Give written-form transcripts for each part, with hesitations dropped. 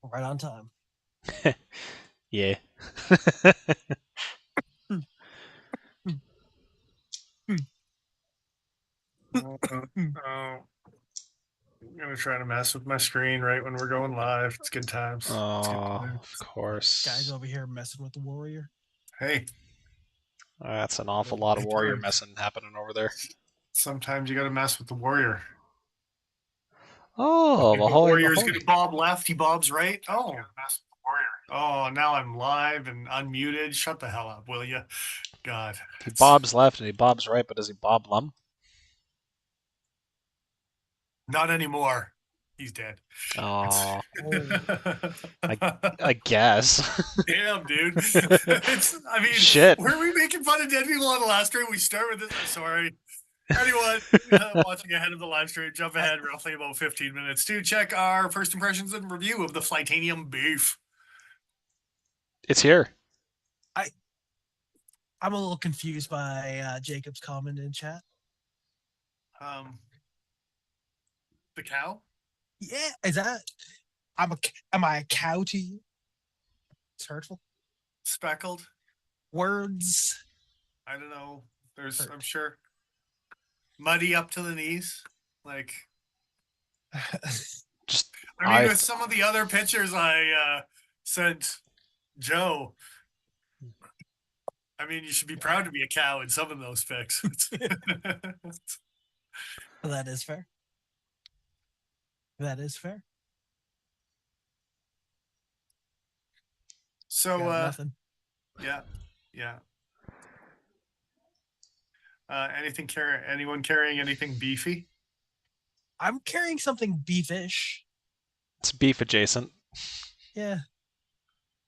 Right on time. Yeah. Hmm, hmm, hmm, hmm. I'm gonna try to mess with my screen right when we're going live. It's good times. It's good Oh, times. of Guys course. over here messing with the warrior. Hey, That's an awful lot of warrior sometimes, messing happening over there. sometimes you gotta mess with the warrior. Oh, If the Mahoy, warrior's Mahoy. gonna bob left, he bobs right. Oh, mess with the warrior. Oh, now I'm live and unmuted. Shut the hell up, will you? God, He it's bobs left and he bobs right, but does he bob lum? not anymore. He's dead. It's Oh, Oh, I I guess. damn, dude. It's. I mean, Shit. were we making fun of dead people on the last stream? We start with this. Sorry. Anyone watching ahead of the live stream, jump I, ahead roughly about 15 minutes to check our first impressions and review of the Flytanium beef. It's here. I, I'm a little confused by Jacob's comment in chat. Um, the cow, Yeah, is that? Am I a cow to you? It's hurtful. speckled. Words I don't know. There's, I'm hurt. sure, muddy up to the knees. Like, Just I mean, I with some of the other pictures I sent Joe, I mean, you should be proud to be a cow in some of those pics. That is fair. That is fair. So, Got nothing. yeah, yeah. Anyone carrying anything beefy? I'm carrying something beefish. it's beef adjacent. Yeah.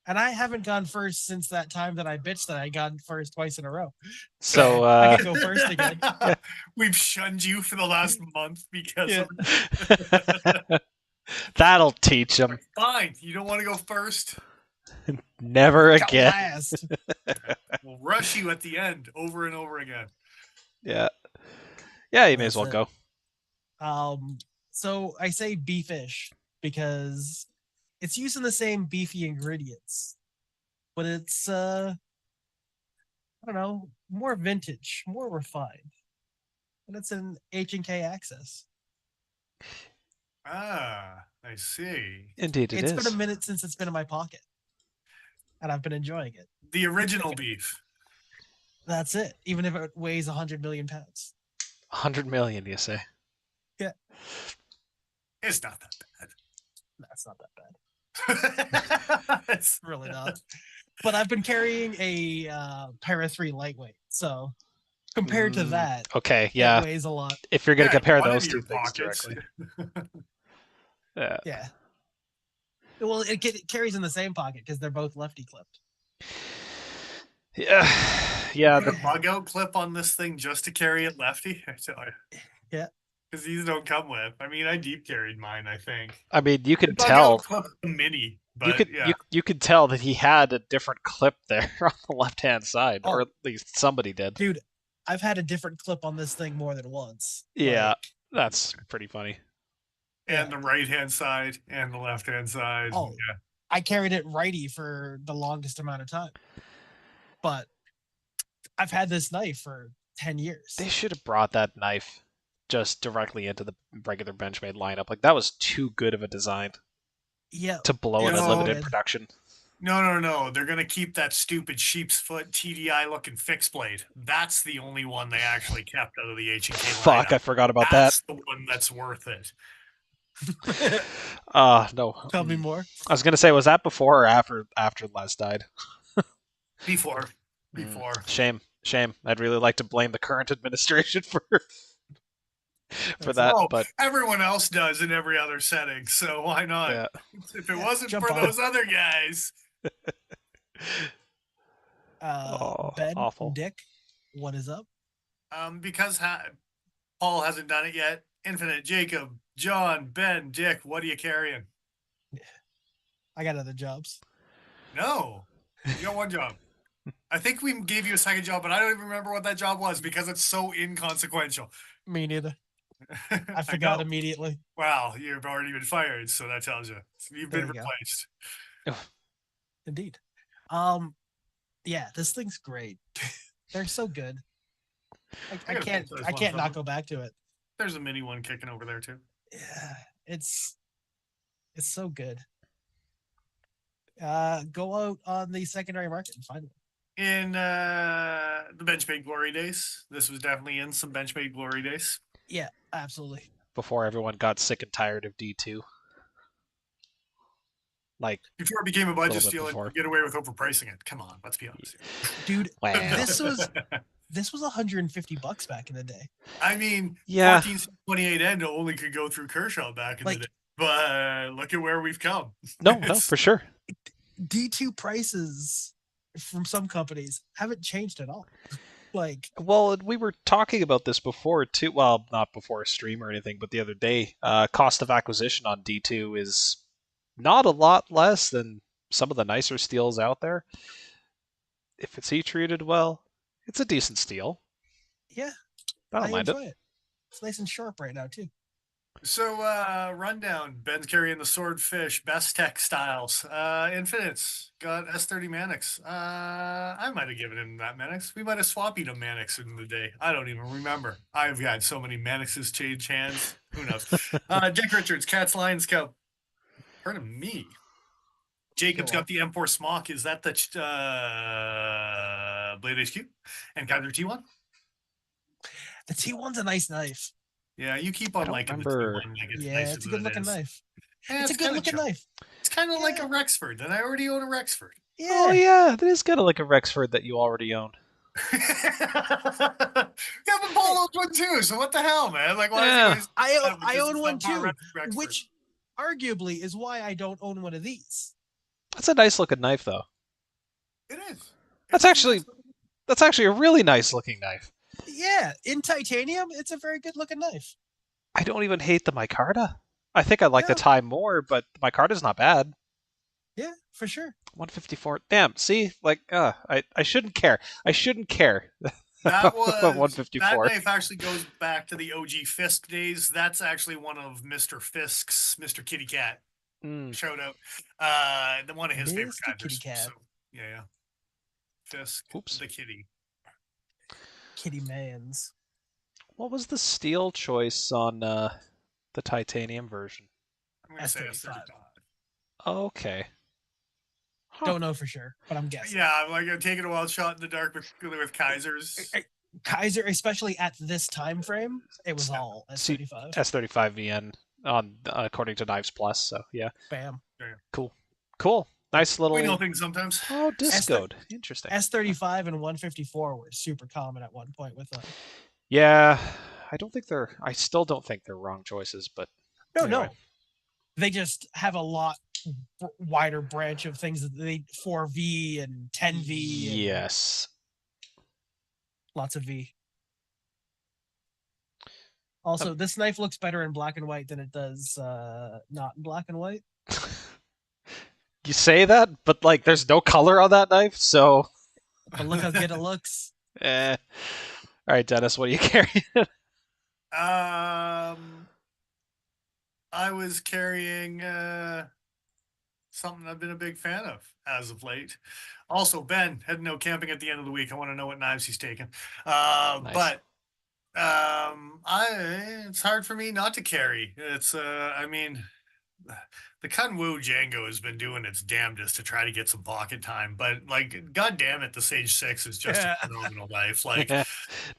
And I haven't gone first since that time that I bitched that I got first twice in a row. So I can go first again. We've shunned you for the last month because Yeah. of that'll teach him. fine. You don't want to go first? Never Got again. last. We'll rush you at the end over and over again. Yeah. Yeah, you may as That's well it. go. So I say beefish because it's using the same beefy ingredients, but it's I don't know, more vintage, more refined. And it's an H&K access. Ah, I see. Indeed it It's been a is. minute since it's been in my pocket. And I've been enjoying it. The original beef. That's it. Even if it weighs 100 million pounds. 100 million, you say? Yeah. It's not that That's not that bad. bad. It's Really not. But I've been carrying a Para 3 lightweight. So compared to that, Okay, it yeah. weighs a lot. If you're going to yeah, compare one in those your two things pockets. directly. Yeah. Yeah. Well, it carries in the same pocket because they're both lefty clipped. Yeah. Yeah. Put a bug out clip on this thing just to carry it lefty. I tell you. Yeah. Because these don't come with. I mean, I deep carried mine. I think. I mean, you The can bug out tell. clip mini, You but could yeah. you could tell that he had a different clip there on the left hand side, or Oh. at least somebody did. Dude, I've had a different clip on this thing more than once. Yeah, Like, that's pretty funny. yeah. And the right hand side and the left hand side. Oh, Yeah. I carried it righty for the longest amount of time. But I've had this knife for 10 years. They should have brought that knife just directly into the regular Benchmade lineup. Like that was too good of a design Yeah. to blow in You a know, limited production. No. They're gonna keep that stupid sheep's foot TDI looking fixed blade. That's the only one they actually kept out of the H&K lineup. Fuck, I forgot about That's the one that's worth it. that. No. Tell me more. I was gonna say, was that before or after Les died? Before. Shame. I'd really like to blame the current administration for that, Oh, but everyone else does in every other setting, so why not? yeah. If it wasn't jump for on. those other guys. Ben, awful. Dick, what is up? Because Paul hasn't done it yet. Infinite, Jacob, John, Ben, Dick, what are you carrying? I got other jobs. No, you got one job. I think we gave you a second job, but I don't even remember what that job was because it's so inconsequential. Me neither. I forgot know. immediately. Wow, you've already been fired, so that tells you you've There been you go. replaced. Indeed. Yeah, this thing's great. They're so good. I I gotta can't think there's I one can't not somewhere. go back to it. There's a mini one kicking over there too. Yeah, it's so good. Go out on the secondary market and find one. In the Benchmade glory days, this was definitely in some Benchmade glory days. Yeah, absolutely. Before everyone got sick and tired of D2. Like, Before it became a little budget bit steal, and before. you get away with overpricing it. Come on, let's be honest. Dude, Wow. this was $150 back in the day. I mean, Yeah. 1428 end only could go through Kershaw back in the Like- day. But look at where we've come. No, It's- for sure. D2 prices from some companies haven't changed at all. Like, Well, we were talking about this before too. Well, not before a stream or anything, but the other day. Cost of acquisition on D2 is not a lot less than some of the nicer steals out there. If it's heat treated well, it's a decent steal. yeah, I don't I mind it. enjoy it. It's nice and sharp right now too. So rundown. Ben's carrying the Swordfish, best textiles. Infinites got S30 Manix. I might have given him that Manix. We might have swappied a Manix in the day. I don't even remember. I've had so many Manixes change hands. Who knows? Dick Richards, Cats Lions Cup. Pardon me. Jacob's Go on. got the M4 Smock. Is that the Blade HQ? And Kaiser T1? The T1's a nice knife. Yeah, you keep on don't liking remember. the T1. Like it's Yeah, nicer it's a than good it looking is. knife. Yeah, It's a good kinda looking chunk. knife. It's kind of like Yeah. a Rexford, and I already own a Rexford. Yeah. Oh yeah, that is kind of like a Rexford that you already own. Yeah, but Paul owns one too. So what the hell, man? Like, why Yeah. is he always I own one too, Rexford? which arguably is why I don't own one of these. That's a nice looking knife, though. It is. That's actually a really nice looking knife. Yeah, in titanium, it's a very good looking knife. I don't even hate the micarta. I think I like the Yeah. tie more, but the micarta's not bad. Yeah, for sure. 154. Damn. See, like, I shouldn't care. I shouldn't care. That was About 154. That knife actually goes back to the OG Fisk days. That's actually one of Mr. Fisk's, Mr. Kitty Cat. Mm. Shout out. One of his favorite Mr. Kitty guys. Cat. So, yeah. Fisk, Oops. the kitty. Kitty Mans. What was the steel choice on the titanium version? I'm gonna say S35. S35. Okay. Huh. Don't know for sure, but I'm guessing. Yeah, I'm like taking a wild shot in the dark with Kaisers. Kaiser, especially at this time frame, it was all See, S35. S35 VN on according to Knives Plus. So yeah, Bam. cool. Nice little. We know things sometimes. Oh, discoed. Interesting. S35 and 154 were super common at one point with them. Yeah, I still don't think they're wrong choices, but No, anyway. no. They just have a lot wider branch of things that they 4V and 10V. And Yes. lots of V. Also, this knife looks better in black and white than it does not in black and white. You say that, but like, there's no color on that knife, so. But look how good it looks. All right, Dennis, what are you carrying? I was carrying something I've been a big fan of as of late. Also, Ben heading out camping at the end of the week. I want to know what knives he's taking. Nice. But it's hard for me not to carry. It's I mean, the Kunwu Django has been doing its damnedest to try to get some pocket time, but like, god damn it, the Sage 6 is just a phenomenal knife. Like,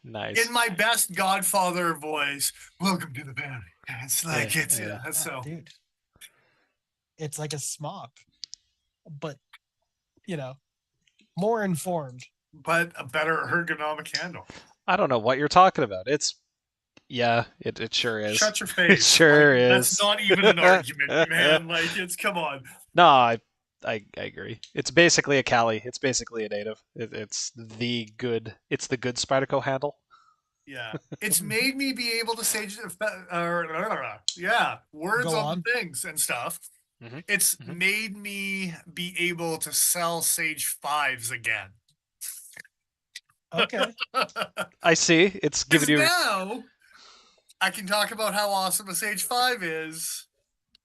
Nice. in my best Godfather voice, welcome to the band. It's like, so. Dude. It's like a smock, but, more informed. But a better ergonomic handle. I don't know what you're talking about. It sure is. Shut your face. It sure is. That's not even an argument, man. Like, come on. No, I agree. It's basically a Cali. It's basically a native. It's the good Spyderco handle. Yeah. It's made me be able to say, words Go on on. things and stuff. Mhm. It's Mhm. made me be able to sell Sage 5s again. Okay. I see. It's giving you. Now, I can talk about how awesome a Sage 5 is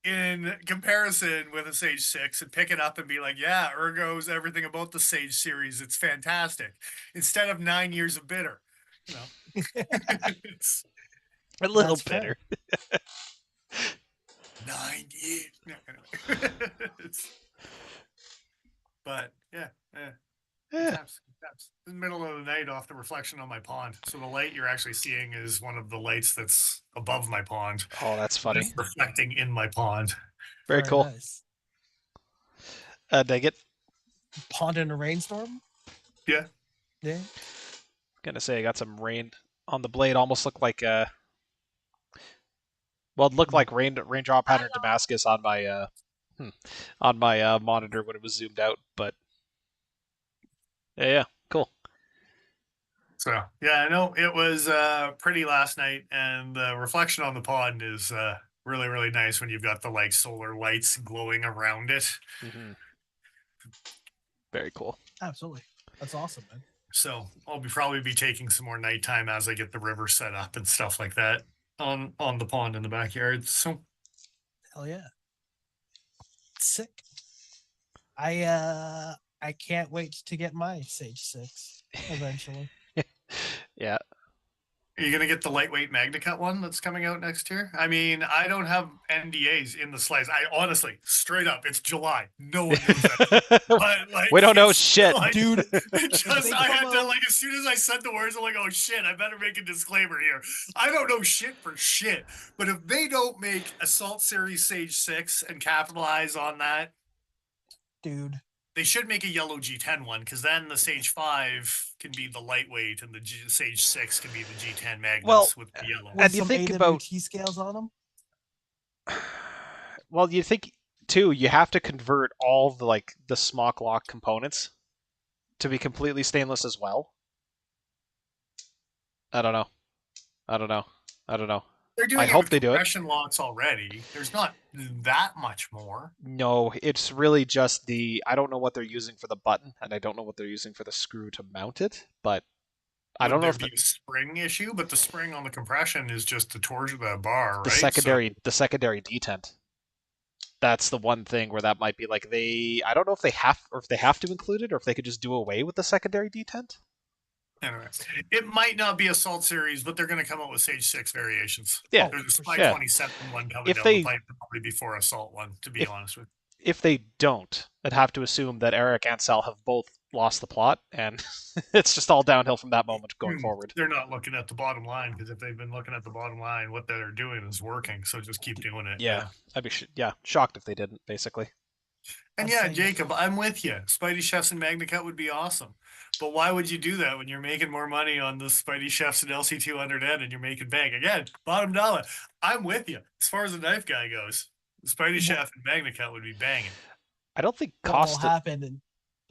in comparison with a Sage 6 and pick it up and be like, yeah, Ergo's everything about the Sage series. It's fantastic. Instead of 9 years of bitter. You know. It's A little That's fair. bitter. 9 years. No, anyway. But yeah. Good times. It's in the middle of the night off the reflection on my pond. So the light you're actually seeing is one of the lights that's above my pond. Oh, that's funny. It's reflecting in my pond. Very cool. Nice. Dig it. Pond in a rainstorm? Yeah. Yeah. Gonna say I got some rain on the blade. Almost looked like it looked like raindrop pattern Damascus on my monitor when it was zoomed out. But yeah, cool. So yeah, I know it was pretty last night, and the reflection on the pond is really, really nice when you've got the like solar lights glowing around it. Mm-hmm. Very cool. Absolutely. That's awesome, man. So I'll probably be taking some more nighttime as I get the river set up and stuff like that on the pond in the backyard. So Hell yeah. Sick. I can't wait to get my Sage 6 eventually. Yeah. are you gonna get the lightweight MagnaCut one that's coming out next year? I mean, I don't have NDAs in the slides. I honestly, straight up, it's July. No one knows that. But, like, We don't know it's shit. like- Dude, Just I had to like as soon as I said the words, I'm like, oh shit, I better make a disclaimer here. I don't know shit for shit, but if they don't make Assault Series Sage 6 and capitalize on that, dude. they should make a yellow G10 one, because then the Sage 5 can be the lightweight and the Sage 6 can be the G10 magnets Well, with the yellow. and you some think AWT about- scales on them? Well, you think too. You have to convert all the smock lock components to be completely stainless as well. I don't know. They're doing I it hope with they do it. compression locks already. There's not that much more. No, it's really just I don't know what they're using for the button, and I don't know what they're using for the screw to mount it, but I don't know if Would there be a spring issue, but the spring on the compression is just the torsion of the bar, the right? secondary detent. That's the one thing where that might be like I don't know if they have to include it or if they could just do away with the secondary detent. Anyway, it might not be Assault Series, but they're going to come out with Sage 6 variations. Yeah. There's a for Spy sure. 27 one coming If down they- the pipe probably before Assault one, to be honest with you. If they don't, I'd have to assume that Eric and Sal have both lost the plot, and it's just all downhill from that moment going forward. They're not looking at the bottom line, because if they've been looking at the bottom line, what they're doing is working. So just keep doing it. Yeah, I'd be shocked if they didn't, basically. And I'll yeah, say- Jacob, I'm with you. Spidey Chefs and MagnaCut would be awesome. But why would you do that when you're making more money on the Spidey Chefs and LC200N and you're making bank? Again, bottom dollar. I'm with you. As far as the knife guy goes, the Spidey Chef and MagnaCut would be banging. I don't think What will cost. happen? And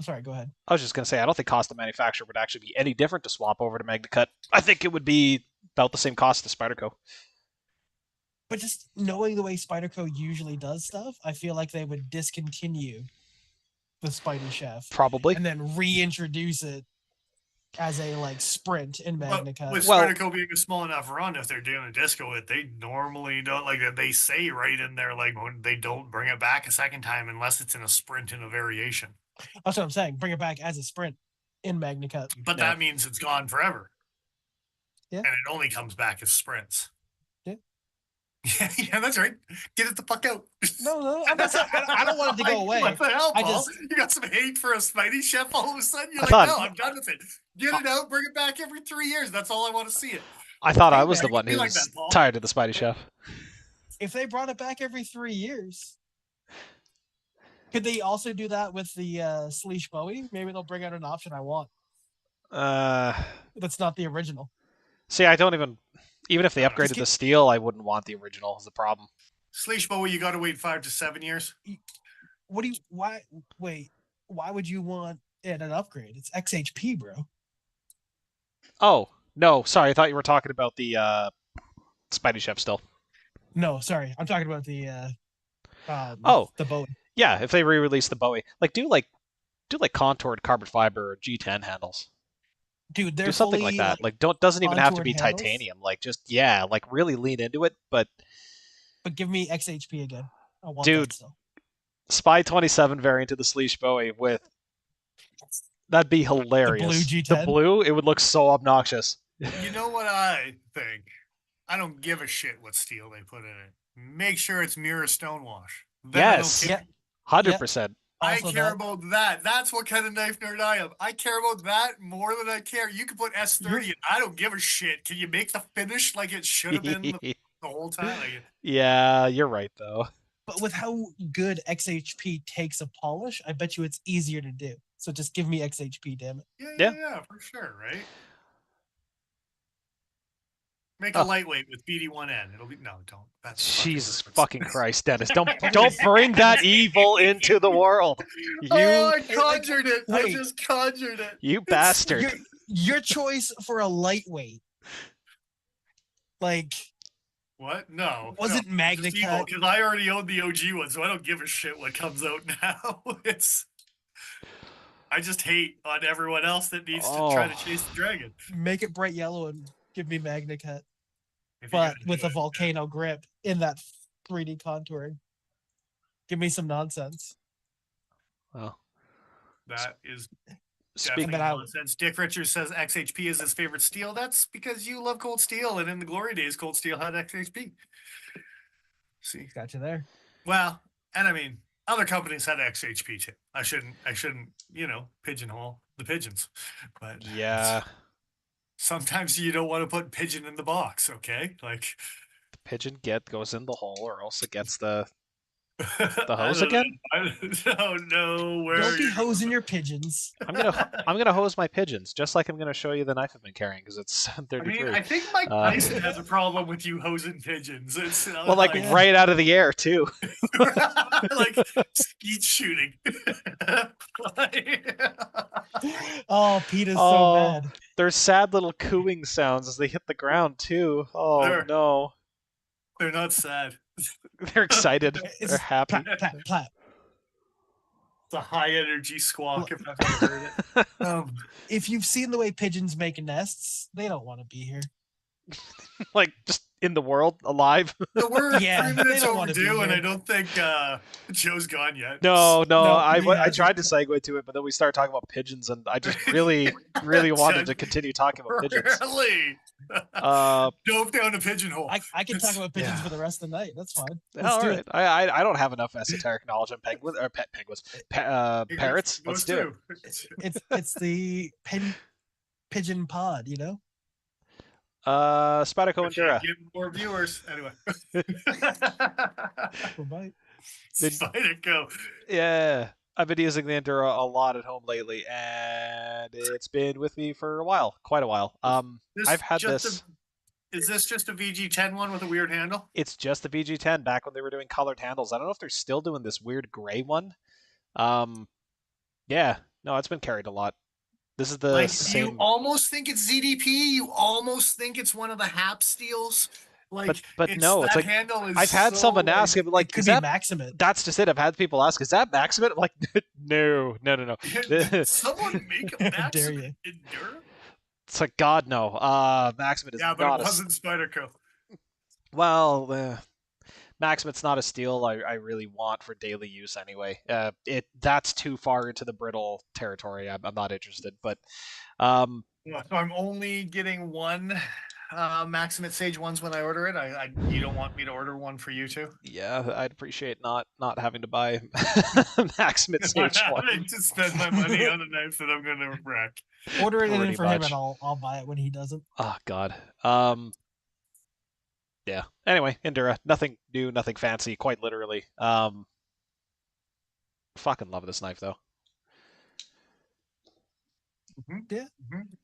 sorry, go ahead. I was just gonna say I don't think cost of manufacture would actually be any different to swap over to MagnaCut. I think it would be about the same cost as Spyderco. But just knowing the way Spyderco usually does stuff, I feel like they would discontinue the Spidey Chef Probably. and then reintroduce it as a like sprint in But MagnaCut. with Well- Spyderco being a small enough run, if they're doing a disco it, they normally don't like that. They say right in there, like when they don't bring it back a second time unless it's in a sprint in a variation. That's what I'm saying. Bring it back as a sprint in MagnaCut. But Yeah. that means it's gone forever. Yeah. And it only comes back as sprints. Yeah. Yeah, that's right. Get it the fuck out. No, I'm not saying, I don't want it to go away. What the hell, I Paul? just- You got some hate for a Spidey Chef all of a sudden? You're I like, thought- no, I'm done with it. Get it out, bring it back every 3 years. That's all I want to see it. I thought Hey, I was man, the one be who like was that, Paul. tired of the Spidey Chef. If they brought it back every 3 years, could they also do that with the Sleesh Bowie? Maybe they'll bring out an option I want. That's not the original. See, I don't even if they Just upgraded keep- the steel, I wouldn't want the original. Is the problem? Sleesh Bowie, you got to wait 5 to 7 years. What do you? Why? Wait. Why would you want it an upgrade? It's XHP, bro. Oh no, sorry. I thought you were talking about the Spidey Chef still. No, sorry. I'm talking about the. Oh. the Bowie. Yeah, if they re-release the Bowie, do contoured carbon fiber or G10 handles. Dude, Do they're something like fully that. Like, doesn't even have to contoured be handles. titanium. Like, just like really lean into it. But But give me XHP again. I want dude, that still. Spy 27 variant of the Sleesh Bowie with that'd be hilarious. G10. The blue, it would look so obnoxious. You know what I think? I don't give a shit what steel they put in it. Make sure it's mirror stonewash. Then Yes. I don't care. 100%. I Also care that. about that. That's what kind of knife nerd I am. I care about that more than I care. You can put S30 and I don't give a shit. Can you make the finish like it should have been the whole time? Yeah, you're right though. But with how good XHP takes a polish, I bet you it's easier to do. So just give me XHP, damn it. Yeah, for sure, right? Make a lightweight with BD1N. It'll be don't. That's Jesus fucking Christ, Dennis! Don't bring that evil into the world. I conjured it. Wait. I just conjured it. You bastard! Your choice for a lightweight, like what? No, wasn't MagnaCut? Because I already own the OG one, so I don't give a shit what comes out now. I just hate on everyone else that needs to try to chase the dragon. Make it bright yellow and give me MagnaCut, but with a volcano grip in that 3D contouring. Give me some nonsense. Well, that is speaking of nonsense. Dick Richards says XHP is his favorite steel. That's because you love cold steel, and in the glory days, cold steel had XHP. See, got you there. Well, and I mean, other companies had XHP too. I shouldn't, pigeonhole the pigeons, but yeah, sometimes you don't want to put pigeon in the box. Okay, like the pigeon goes in the hole, or else it gets the hose again. I don't know where. Don't be hosing your pigeons. I'm gonna hose my pigeons, just like I'm gonna show you the knife I've been carrying because it's 733. I mean, I think Mike Tyson has a problem with you hosing pigeons. It's right out of the air too. like skeet shooting. Oh, Pete is so mad. There's sad little cooing sounds as they hit the ground too. Oh no. They're not sad. They're excited. They're happy. Plap, plap, plap. It's a high energy squawk if I've ever heard it. If you've seen the way pigeons make nests, they don't want to be here. Like just in the world, alive. So we're 3 minutes don't wanna overdue, be and I here. don't think Joe's gone yet. No, No, I tried to segue to it, but then we started talking about pigeons, and I just really wanted to continue talking about pigeons. Really? Dove down a pigeonhole. I can talk about pigeons for the rest of the night. That's fine. All right. I don't have enough esoteric knowledge on penguins or penguins, parrots. Let's do it. It's the pigeon pod, you know. Spadico Endura. Get more viewers anyway. Spadico. Yeah, I've been using the Endura a lot at home lately, and it's been with me for a while, quite a while. I've had this. Is this just a VG10 one with a weird handle? It's just the VG10 back when they were doing colored handles. I don't know if they're still doing this weird gray one. Yeah, no, it's been carried a lot. This is the same. You almost think it's ZDP. You almost think it's one of the HAP steels. Like, but no, it's like handle is I've had someone ask him, like, is that Maximate? That's just it. I've had people ask, is that Maximate? I'm like, no. Did someone make a Maximate Endura? It's like, God, no. Maximate is not. Yeah, but it wasn't Spyderco. Well, Maximate's not a steel I really want for daily use anyway. That's too far into the brittle territory. I'm not interested. But so I'm only getting one Maximate Sage ones when I order it. You don't want me to order one for you too? Yeah, I'd appreciate not having to buy Maximate Sage one. To spend my money on a knife that I'm going to wreck. Order it in for him, and I'll buy it when he doesn't. Oh God. Yeah. Anyway, Endura. Nothing new, nothing fancy. Quite literally. Fucking love this knife though. Yeah,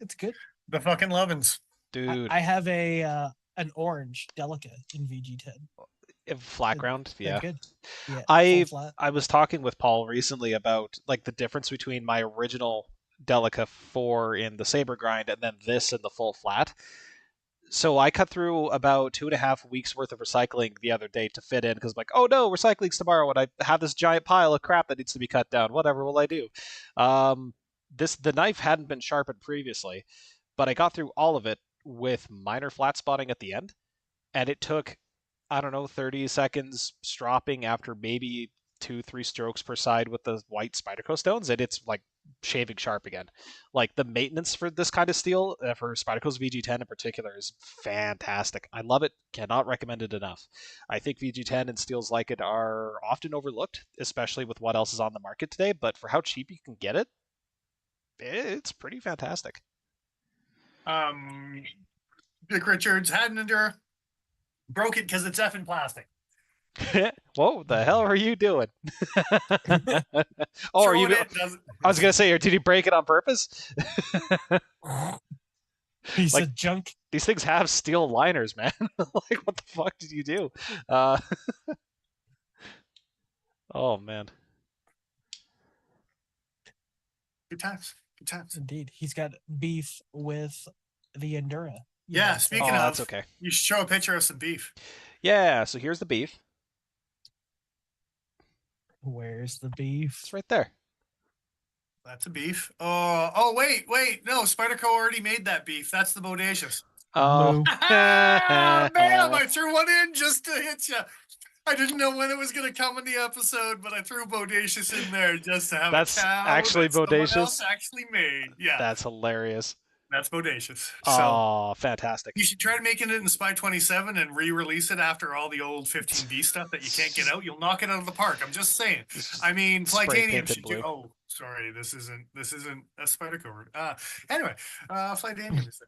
it's good. The fucking Lovins. Dude. I have an orange Delica in VG10. Flat ground, yeah. Good. Yeah. I was talking with Paul recently about like the difference between my original Delica 4 in the Saber grind and then this in the full flat. So I cut through about 2.5 weeks worth of recycling the other day to fit in because I'm like, oh no, recycling's tomorrow and I have this giant pile of crap that needs to be cut down. Whatever will I do? the knife hadn't been sharpened previously, but I got through all of it with minor flat spotting at the end, and it took, I don't know, 30 seconds stropping after maybe 2-3 strokes per side with the white Spyderco stones, and it's like shaving sharp again. Like the maintenance for this kind of steel, for Spyderco's VG10 in particular, is fantastic. I love it. Cannot recommend it enough. I think VG10 and steels like it are often overlooked, especially with what else is on the market today. But for how cheap you can get it, it's pretty fantastic. Dick Richards had an Endura, broke it because it's effing plastic. What the hell are you doing? Oh, are Throw you? it in, doesn't- I was gonna say, did you break it on purpose? Piece Like- of junk. These things have steel liners, man. Like, what the fuck did you do? Oh man. Good times. Good times. Indeed. He's got beef with the Endura. You Yeah, might say. speaking Oh, of, that's okay. you should show a picture of some beef. Yeah. So here's the beef. Where's the beef? It's right there. That's a beef. Wait. No, Spyderco already made that beef. That's the bodacious. Oh. Moo. Bam! I threw one in just to hit you. I didn't know when it was going to come in the episode, but I threw bodacious in there just to have That's a cow actually that someone bodacious? else actually made. Yeah, That's hilarious. that's bodacious. So Oh, fantastic. you should try making it in Spy 27 and re-release it after all the old 15D stuff that you can't get out. You'll knock it out of the park. I'm just saying. I mean, Spray Flytanium painted should do. blue. Oh, sorry, this isn't a Spyderco. Anyway, Flytanium is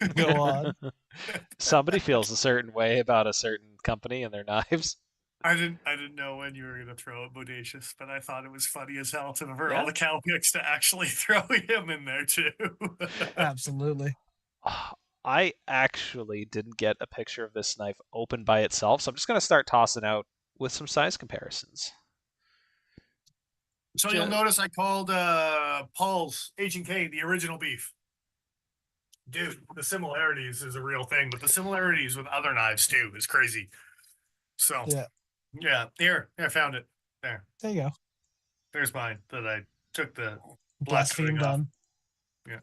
it. Go on. Somebody feels a certain way about a certain company and their knives. I didn't know when you were gonna throw it bodacious, but I thought it was funny as hell for Yeah. all the cow picks to actually throw him in there too. Absolutely. I actually didn't get a picture of this knife open by itself, so I'm just going to start tossing out with some size comparisons. So you'll notice I called Paul's H&K the original beef. Dude, the similarities is a real thing, but the similarities with other knives too is crazy. So Yeah. here, I found it. There. There you go. There's mine that I took the Blasphemed off. on. Yeah.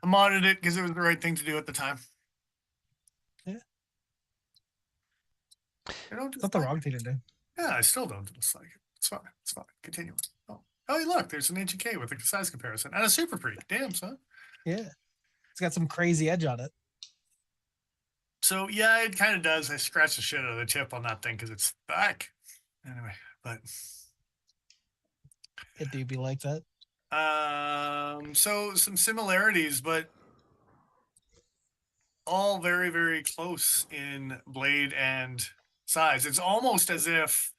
I modded it because it was the right thing to do at the time. Yeah. I don't It's not the dislike wrong it. thing to do. Yeah, I still don't dislike it. It's fine. It's fine. Continue. Oh, look, there's an H&K with a size comparison and a Super Pre. Damn, son. Yeah. It's got some crazy edge on it. So yeah, it kind of does. I scratched the shit out of the tip on that thing because it's back. Anyway, but It do be like that. so some similarities, but all very, very close in blade and size. It's almost as if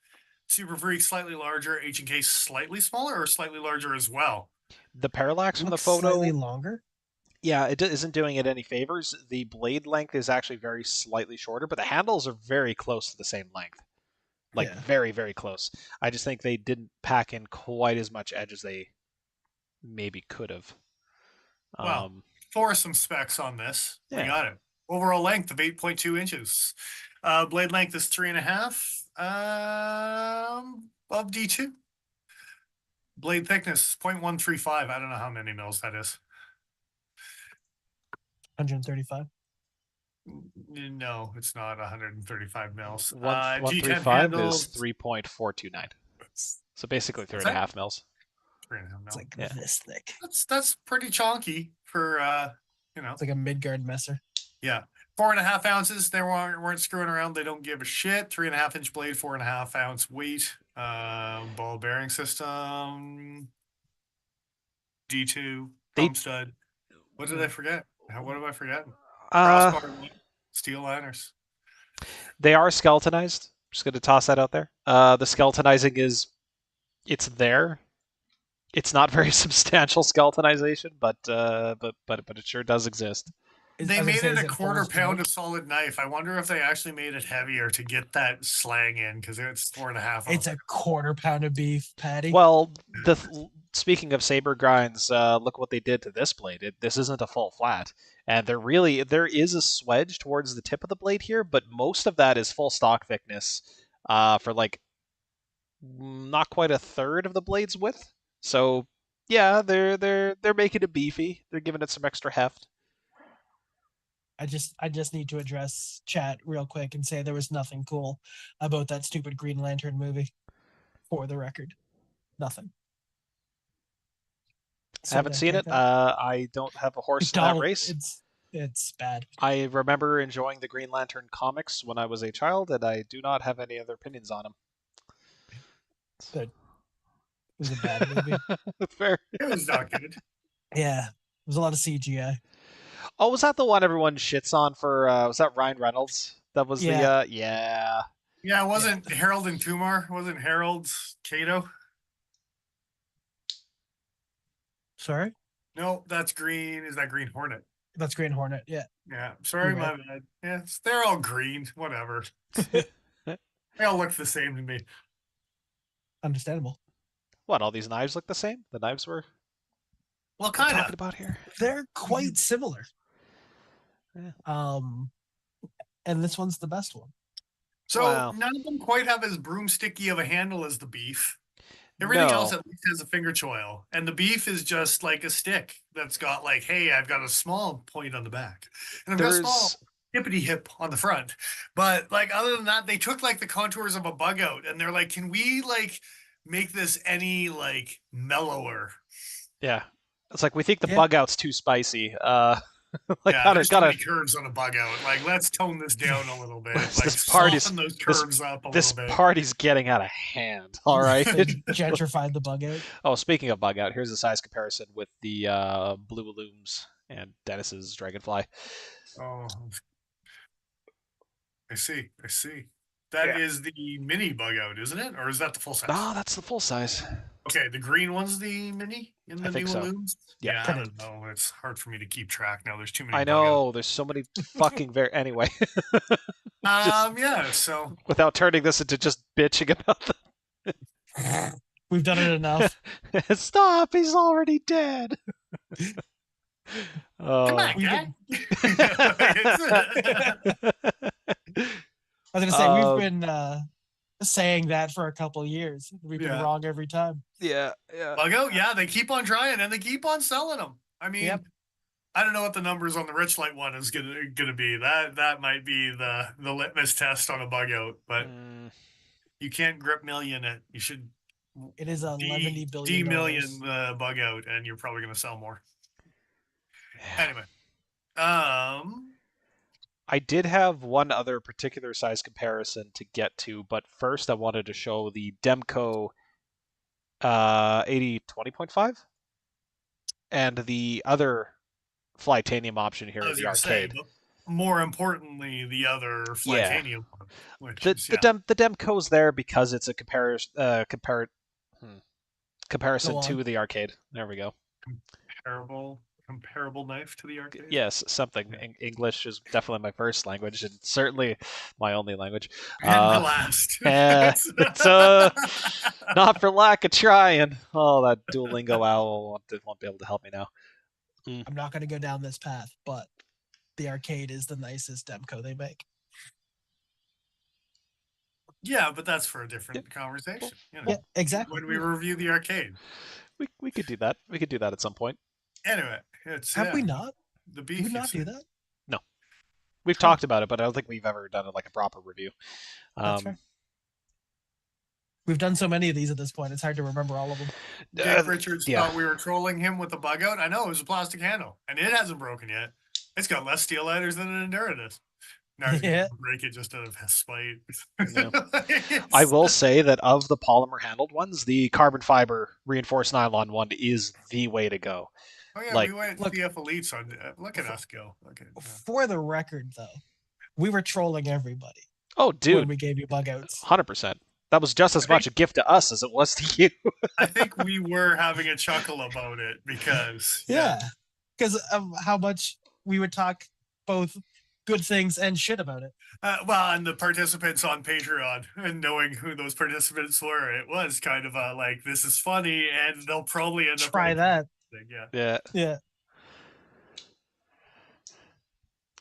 Super Freak slightly larger, H&K slightly smaller, or slightly larger as well. The parallax from the Looks photo, slightly longer. yeah, it isn't doing it any favors. The blade length is actually very slightly shorter, but the handles are very close to the same length. Like, Yeah. very, very close. I just think they didn't pack in quite as much edge as they maybe could have. Well, for some specs on this, we Yeah. got it. Overall length of 8.2 inches. Blade length is 3.5 of D2. Blade thickness 0.135. I don't know how many mils that is. 135. No, it's not 135 mils. 135 handles, is 3.429. So basically What's 3.5 mils. 3.5 It's mil. like Yeah. this thick. That's pretty chonky for It's like a midgard messer. Yeah. 4.5 ounces. They weren't screwing around. They don't give a shit. 3.5 inch blade, 4.5 ounce weight. Ball bearing system. D2. Thumb stud. What did I forget? What am I forgetting? Crossbar, steel liners. They are skeletonized. Just going to toss that out there. The skeletonizing it's there. It's not very substantial skeletonization, but it sure does exist. They I was gonna made say, it is a quarter forged pound wood? of solid knife. I wonder if they actually made it heavier to get that slang in because it's 4.5. It's a quarter pound of beef patty. Well, speaking of saber grinds, look what they did to this blade. This isn't a full flat, and there is a swedge towards the tip of the blade here, but most of that is full stock thickness for like not quite a third of the blade's width. So Yeah, they're making it beefy. They're giving it some extra heft. I just need to address chat real quick and say there was nothing cool about that stupid Green Lantern movie. For the record, nothing. I haven't seen it. I don't have a horse in that Donald, race. it's bad. I remember enjoying the Green Lantern comics when I was a child, and I do not have any other opinions on them. Good. It was a bad movie. Fair. It was not good. Yeah, there's a lot of CGI. Oh, was that the one everyone shits on for? Was that Ryan Reynolds? That was Yeah. the. Yeah. Yeah, it wasn't Harold and Kumar. It wasn't Harold Cato. Sorry, No, that's Green. Is that Green Hornet? that's Green Hornet. Yeah. Yeah, sorry, You're my right. bad. Yeah, they're all green. Whatever. They all look the same to me. Understandable. What? All these knives look the same? The knives we're Kind talking of. about here. They're quite similar. Yeah. And this one's the best one. So Wow. none of them quite have as broomsticky of a handle as the beef. Everything else No. at least has a finger choil, and the beef is just like a stick that's got like, hey, I've got a small point on the back, and I've got a small There's hippity hip on the front. But like other than that, they took like the contours of a bug out, and they're like, can we like make this any like mellower? yeah. It's like we think the Yeah. bug out's too spicy. Like Yeah, there's too gotta many curves on a bug out. Like, let's tone this down a little bit. Like, this party's soften those curves up a this little bit. party's getting out of hand. All right. They gentrified the bug out. Oh, speaking of bug out, here's a size comparison with the Blue Illums and Dennis's Dragonfly. Oh, I see. I see. That is the mini bug out, isn't it? Or is that the full size? No, that's the full size. Okay, the green one's the mini in the I think new so. Illumes? Yeah. I don't know. It's hard for me to keep track now. There's too many I bug outs. know. There's so many fucking anyway. Yeah, so Without turning this into just bitching about We've done it enough. Stop! He's already dead. come on, we guy. I was gonna say we've been saying that for a couple of years. We've been wrong every time. Yeah. Bug out, yeah, they keep on trying and they keep on selling them. I mean, Yep. I don't know what the numbers on the Rich Light one is gonna be. That might be the litmus test on a bug out, but you can't grip million it. You should. It is $11 billion. D-million the bug out, and you're probably gonna sell more. Anyway, I did have one other particular size comparison to get to, but first I wanted to show the Demco 80/20.5 and the other Flytanium option here in the arcade. More importantly, the other Flytanium one. Which the Demco's there because it's a comparison to the arcade. There we go. Comparable knife to the arcade? Yes, something. English is definitely my first language and certainly my only language. And my last. It's not for lack of trying. Oh, that Duolingo owl won't be able to help me now. I'm not going to go down this path, but the arcade is the nicest Demco they make. Yeah, but that's for a different conversation. Yeah, exactly. When we review the arcade. We could do that. We could do that at some point. Anyway, have we not? The beef. Did we not do that? No, we've talked about it, but I don't think we've ever done it like a proper review. That's fair. We've done so many of these at this point; it's hard to remember all of them. Dave Richards thought we were trolling him with the bug out. I know it was a plastic handle, and it hasn't broken yet. It's got less steel lighters than an Endura does. Now break it just out of spite. Yeah. I will say that of the polymer handled ones, the carbon fiber reinforced nylon one is the way to go. Oh yeah, we went CF Elites on. Look at us go. For the record, though, we were trolling everybody. Oh, dude, when we gave you bug outs, 100%. That was just as much a gift to us as it was to you. I think we were having a chuckle about it because because of how much we would talk both good things and shit about it. Well, and the participants on Patreon, and knowing who those participants were, it was kind of like, this is funny, and they'll probably end up try that. Yeah.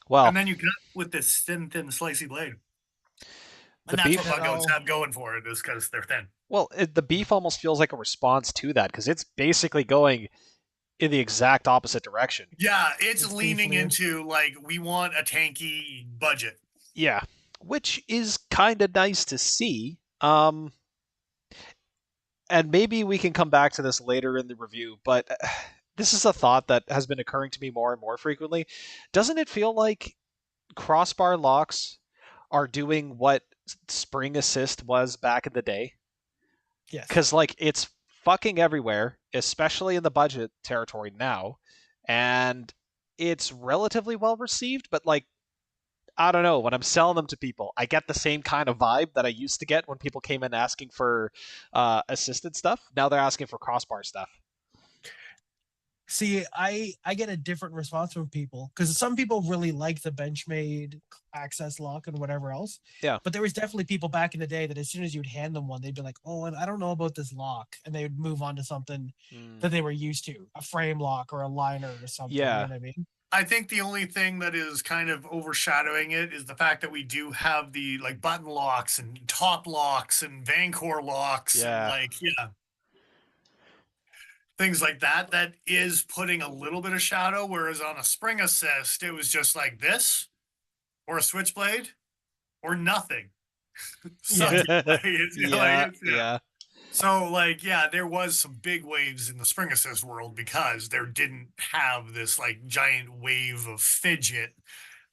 Well, and then you cut with this thin, slicey blade. And The that's beef- what bug-outs No. have going for it, is because they're thin. Well, the beef almost feels like a response to that because it's basically going in the exact opposite direction. Yeah, it's It's leaning beefier. into, like, we want a tanky budget. Yeah, which is kind of nice to see. And maybe we can come back to this later in the review, but this is a thought that has been occurring to me more and more frequently. Doesn't it feel like crossbar locks are doing what spring assist was back in the day? Yes. Because like it's fucking everywhere, especially in the budget territory now, and it's relatively well received. But like, I don't know, when I'm selling them to people, I get the same kind of vibe that I used to get when people came in asking for assisted stuff. Now they're asking for crossbar stuff. See, I get a different response from people because some people really like the Benchmade access lock and whatever else. Yeah. But there was definitely people back in the day that as soon as you'd hand them one, they'd be like, "Oh, and I don't know about this lock," and they would move on to something that they were used to, a frame lock or a liner or something. Yeah. You know what I mean? I think the only thing that is kind of overshadowing it is the fact that we do have the like button locks and top locks and Vancor locks and Yeah. like things like that. That is putting a little bit of shadow. Whereas on a spring assist, it was just like this, or a switchblade, or nothing. So, Yeah. So, like, yeah, there was some big waves in the spring assist world because there didn't have this like giant wave of fidget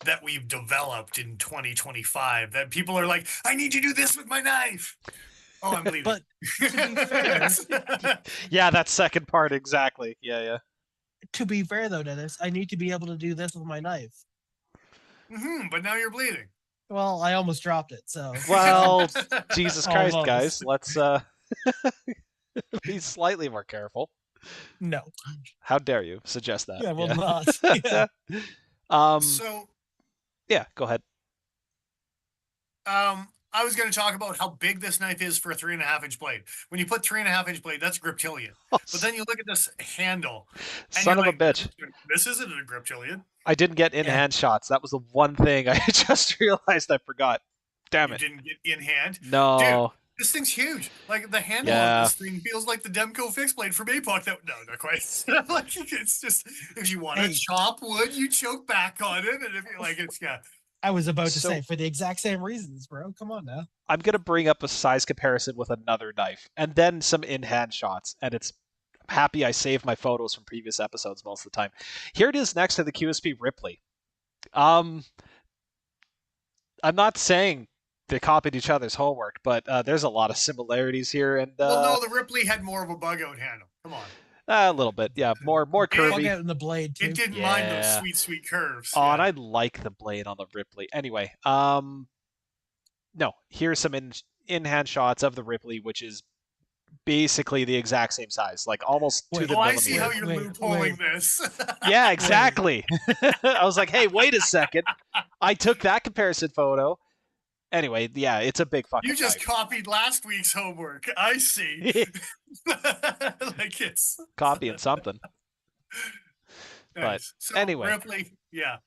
that we've developed in 2025 that people are like, I need you to do this with my knife. Oh, I'm bleeding. But to be fair, Yeah, that second part exactly. Yeah. to be fair though, Dennis, I need to be able to do this with my knife. But now you're bleeding. Well, I almost dropped it, so Well, Jesus Christ, Almost. guys, let's be slightly more careful. no, How dare you suggest that? I will not. Yeah. So, yeah, go ahead. I was going to talk about how big this knife is for a 3.5-inch blade. When you put 3.5-inch blade, that's griptilian. But then you look at this handle. And Son you're of a like, bitch. This isn't a griptilian. I didn't get in-hand shots. That was the one thing I just realized I forgot. Damn You it. didn't get in hand. No. Dude, this thing's huge. Like the handle Yeah. on this thing feels like the Demco fixed blade from APOC. No, not quite. Like it's just if you want to Hey. chop wood, you choke back on it, and if you like, it's I was about to So- say for the exact same reasons, bro. Come on now. I'm going to bring up a size comparison with another knife and then some in-hand shots. And I'm happy I saved my photos from previous episodes most of the time. Here it is next to the QSP Ripley. I'm not saying they copied each other's homework, but there's a lot of similarities here. And well, no, the Ripley had more of a bug out handle. Come on, a little bit, yeah, more Bug curvy. out in the blade too. it didn't mind those Yeah. sweet curves. Oh, and I like the blade on the Ripley. Anyway, no, here's some in-hand shots of the Ripley, which is basically the exact same size, like almost to Wait. the Oh, I millimeter. see how you're Wait, loopholing this. Yeah, exactly. I was like, hey, wait a second. I took that comparison photo. Anyway, yeah, it's a big fucking You just knife. copied last week's homework. I see. Like it's Copying something. nice. So anyway. Ripley, yeah.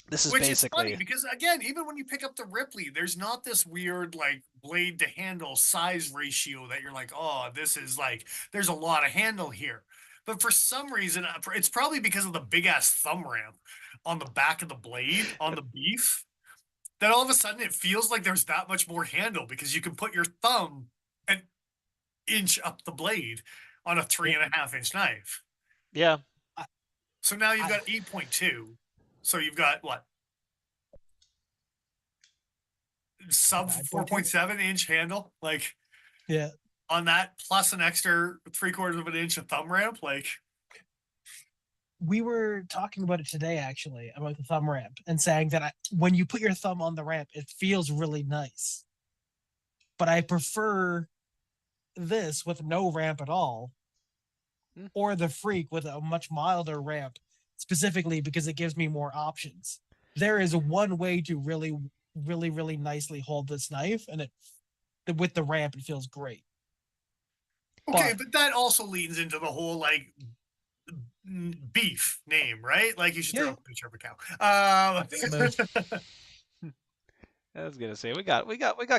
This is Which basically is funny because again, even when you pick up the Ripley, there's not this weird like blade to handle size ratio that you're like, oh, this is like there's a lot of handle here. But for some reason, it's probably because of the big ass thumb ramp on the back of the blade on the beef that all of a sudden it feels like there's that much more handle because you can put your thumb an inch up the blade on a 3.5-inch knife. yeah. So now you've got 8.2. So you've got what? Sub 4.7-inch handle, like Yeah. on that, plus an extra 3/4 of an inch of thumb ramp. Like, We were talking about it today, actually, about the thumb ramp and saying that when you put your thumb on the ramp, it feels really nice. But I prefer this with no ramp at all, or the Freak with a much milder ramp, specifically because it gives me more options. There is one way to really, really, really nicely hold this knife, and with the ramp, it feels great. okay, but that also leads into the whole like beef name, right? Like you should throw Yeah. up a picture of a cow. I was gonna say we got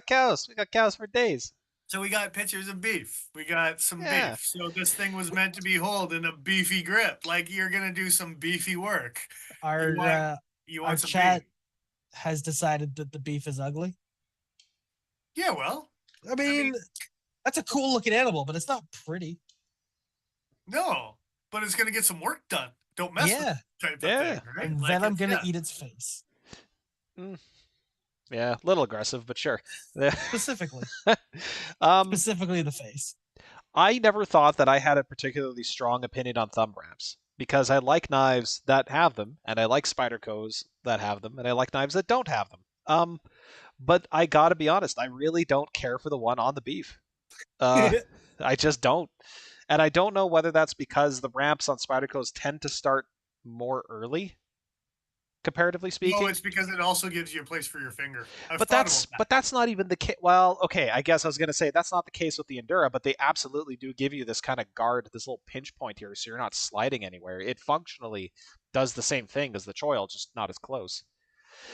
cows. We got cows for days. So we got pictures of beef. We got some Yeah. beef. So this thing was meant to be held in a beefy grip. Like you're gonna do some beefy work. You want Our you our want some beef. chat has decided that the beef is ugly. Yeah, well, I mean, that's a cool looking animal, but it's not pretty. no, but it's gonna get some work done. Don't mess with Yeah, it type of Yeah. thing, right? and Like then I'm it's- gonna yeah. eat its face Yeah, a little aggressive, but sure. specifically. um, Specifically the face. I never thought that I had a particularly strong opinion on thumb wraps because I like knives that have them, and I like Spyderco's that have them, and I like knives that don't have them. But I gotta be honest, I really don't care for the one on the beef. I just don't. And I don't know whether that's because the ramps on Spyderco's tend to start more early, comparatively No, speaking. it's because it also gives you a place for your finger. I've But thought that's about that. but that's not even the case. Well, okay, I guess I was gonna say that's not the case with the Endura, but they absolutely do give you this kind of guard, this little pinch point here, so you're not sliding anywhere. It functionally does the same thing as the Choil, just not as close.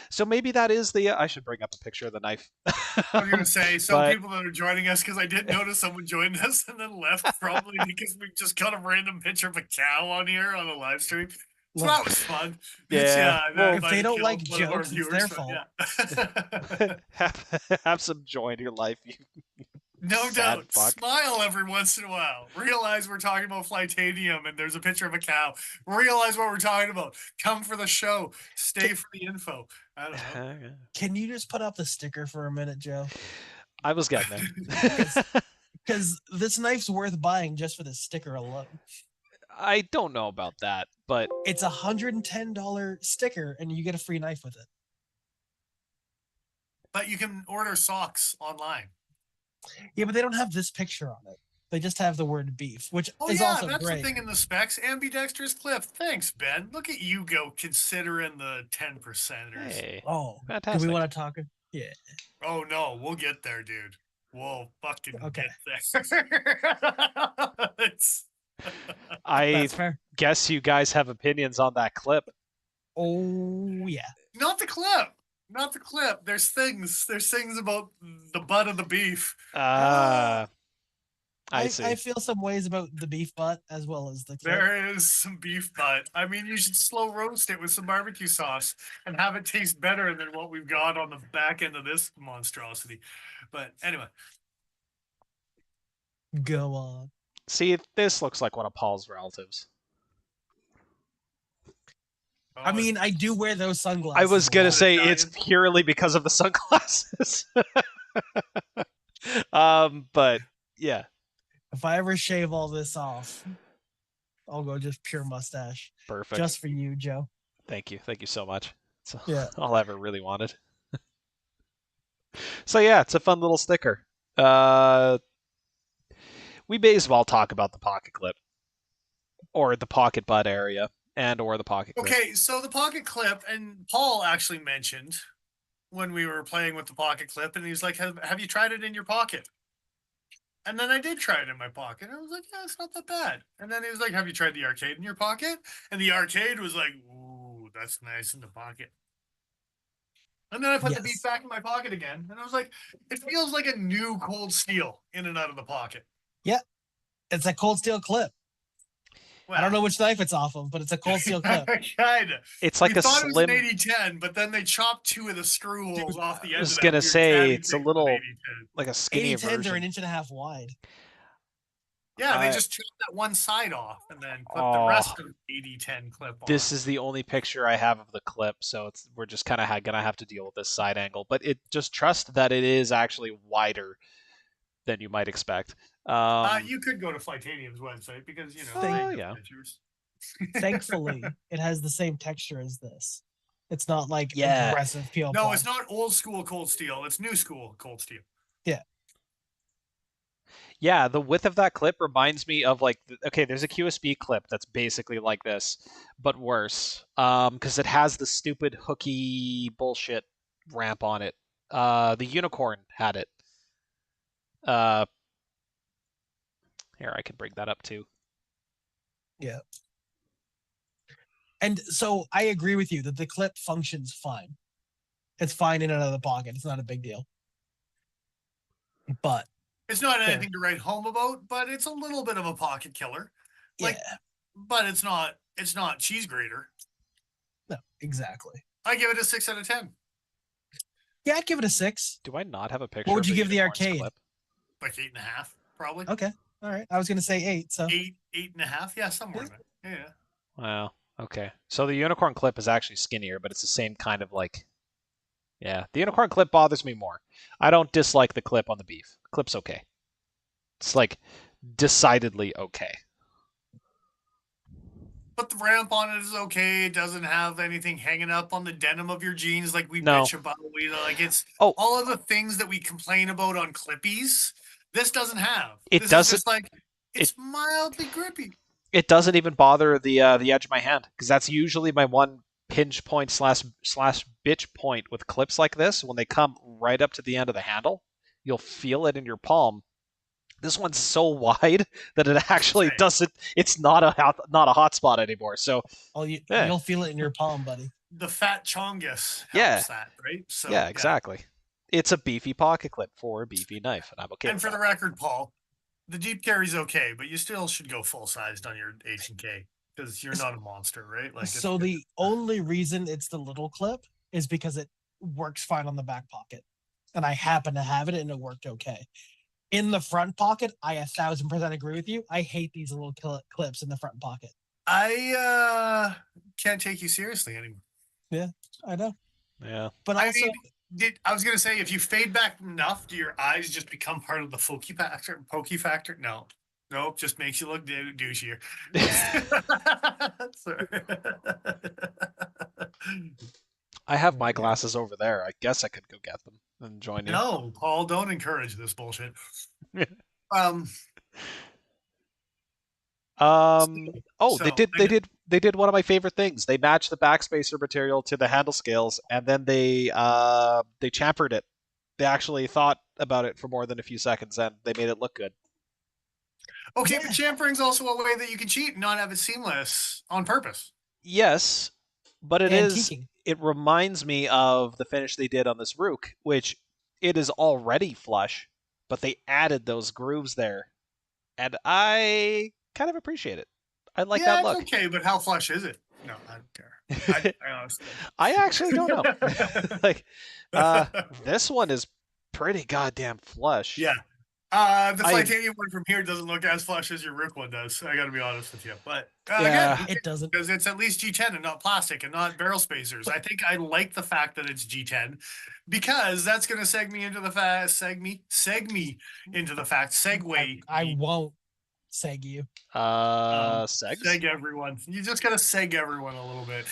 So maybe that is the. I should bring up a picture of the knife. I was gonna say some But- people that are joining us because I did notice someone joined us and then left probably because we just got a random picture of a cow on here on a live stream. So Look, that was fun. Yeah, that well- if might they have don't killed like one of our jokes, it's viewers, their but fault. yeah. have some joy in your life. You No sad doubt. fuck. Smile every once in a while. Realize we're talking about Flytanium and there's a picture of a cow. Realize what we're talking about. Come for the show. Stay for the info. I don't know. Can you just put up the sticker for a minute, Joe? I was getting there. Because this knife's worth buying just for the sticker alone. I don't know about that, but It's a $110 sticker, and you get a free knife with it. But you can order socks online. Yeah, but they don't have this picture on it. They just have the word beef, which Oh is yeah, also that's great. the thing in the specs. Ambidextrous clip. Thanks, Ben. Look at you go considering the 10%ers. hey, Oh, do fantastic. we want to talk? Yeah. Oh no, we'll get there, dude. We'll fucking Okay. get there. It's- I That's fair. guess you guys have opinions on that clip. Oh, yeah. Not the clip. Not the clip. There's things. There's things about the butt of the beef. I see. I feel some ways about the beef butt as well as the clip. There is some beef butt. I mean, you should slow roast it with some barbecue sauce and have it taste better than what we've got on the back end of this monstrosity. But anyway, Go on. See, this looks like one of Paul's relatives. I mean, I do wear those sunglasses. I was a gonna lot. say Italian. it's purely because of the sunglasses. But yeah, If I ever shave all this off, I'll go just pure mustache. perfect. Just for you, Joe. Thank you so much. It's Yeah. all I ever really wanted. So yeah, it's a fun little sticker. We may as well talk about the pocket clip, or the pocket butt area, and or the pocket clip. Okay, so the pocket clip, and Paul actually mentioned when we were playing with the pocket clip, and he's like, have you tried it in your pocket? And then I did try it in my pocket. And I was like, yeah, it's not that bad. And then he was like, have you tried the arcade in your pocket? And the arcade was like, ooh, that's nice in the pocket. And then I put the beef Yes. back in my pocket again. And I was like, it feels like a new cold steel in and out of the pocket. It's a cold steel clip. I don't know which knife it's off of, but it's a cold steel clip. Kinda. It's like we a thought it was slim. an 8010, but then they chopped two of the screw holes off the end. I was of that gonna weird say caddy it's a thing with an little 8010. like a skinnier 8010s are version. an inch and a half wide. Yeah, they just chopped that one side off and then put the Oh. rest of the 8010 clip on. This is the only picture I have of the clip, so we're just kind of gonna have to deal with this side angle. But just trust that it is actually wider than you might expect. You could go to Flytanium's website because Oh, they have yeah. pictures. Thankfully, it has the same texture as this. It's not like Yeah. aggressive peel. No, it's not old school cold steel. It's new school cold steel. Yeah, the width of that clip reminds me of okay, there's a QSB clip that's basically like this, but worse. Because it has the stupid hooky bullshit ramp on it. The Unicorn had it. Here, I can bring that up too. Yeah. And so I agree with you that the clip functions fine. It's fine in and out of the pocket. It's not a big deal. But It's not Fair. anything to write home about, but it's a little bit of a pocket killer. Like, yeah, but it's not cheese grater. no, exactly. I give it a 6 out of 10. Yeah, I'd give it a 6. Do I not have a picture? What would of you give the unicorn's arcade? clip? Like 8.5, probably. Okay, all right. I was gonna say 8. So 8.5. Yeah, somewhere in there. Yeah. Wow. Okay. So the unicorn clip is actually skinnier, but it's the same kind of like. Yeah, the unicorn clip bothers me more. I don't dislike the clip on the beef. The clip's okay. It's like decidedly okay. But the ramp on it is okay. It doesn't have anything hanging up on the denim of your jeans like we No. bitch about. Like it's Oh. all of the things that we complain about on Clippies. This doesn't have. It This doesn't- is just like it's mildly grippy. It doesn't even bother the edge of my hand because that's usually my one pinch point slash bitch point with clips like this. When they come right up to the end of the handle, you'll feel it in your palm. This one's so wide that it actually doesn't. It's not a hot spot anymore. So you'll feel it in your palm, buddy. The fat chongus Yeah. helps that, right? So yeah, exactly. It's a beefy pocket clip for a beefy knife, and I'm okay. And with for that. the record, Paul, the deep carry's okay, but you still should go full sized on your H&K because you're not a monster, right? Like So the only reason it's the little clip is because it works fine on the back pocket, and I happen to have it, and it worked okay. In the front pocket, I 1,000% agree with you. I hate these little clips in the front pocket. I can't take you seriously anymore. Yeah, I know. Yeah, but also, I was gonna say, if you fade back enough, do your eyes just become part of the Pokey factor? No, nope, just makes you look douchier. I have my glasses over there. I guess I could go get them and join you. No, Paul, don't encourage this bullshit. Oh, they did one of my favorite things. They matched the backspacer material to the handle scales, and then they chamfered it. They actually thought about it for more than a few seconds, and they made it look good. Okay, but chamfering's also a way that you can cheat and not have it seamless on purpose. Yes, but antiquing. It reminds me of the finish they did on this Rook, which it is already flush, but they added those grooves there, and I kind of appreciate it. I like that look. Okay, but how flush is it? No, I don't care. I honestly, I actually don't know. Like, this one is pretty goddamn flush. Yeah. The Flytanium one from here doesn't look as flush as your Rook one does. I got to be honest with you, but again, it doesn't, because it's at least G10 and not plastic and not barrel spacers. I think I like the fact that it's G10 because that's going to segue into the fact. I won't seg you. Seg everyone. You just gotta seg everyone a little bit.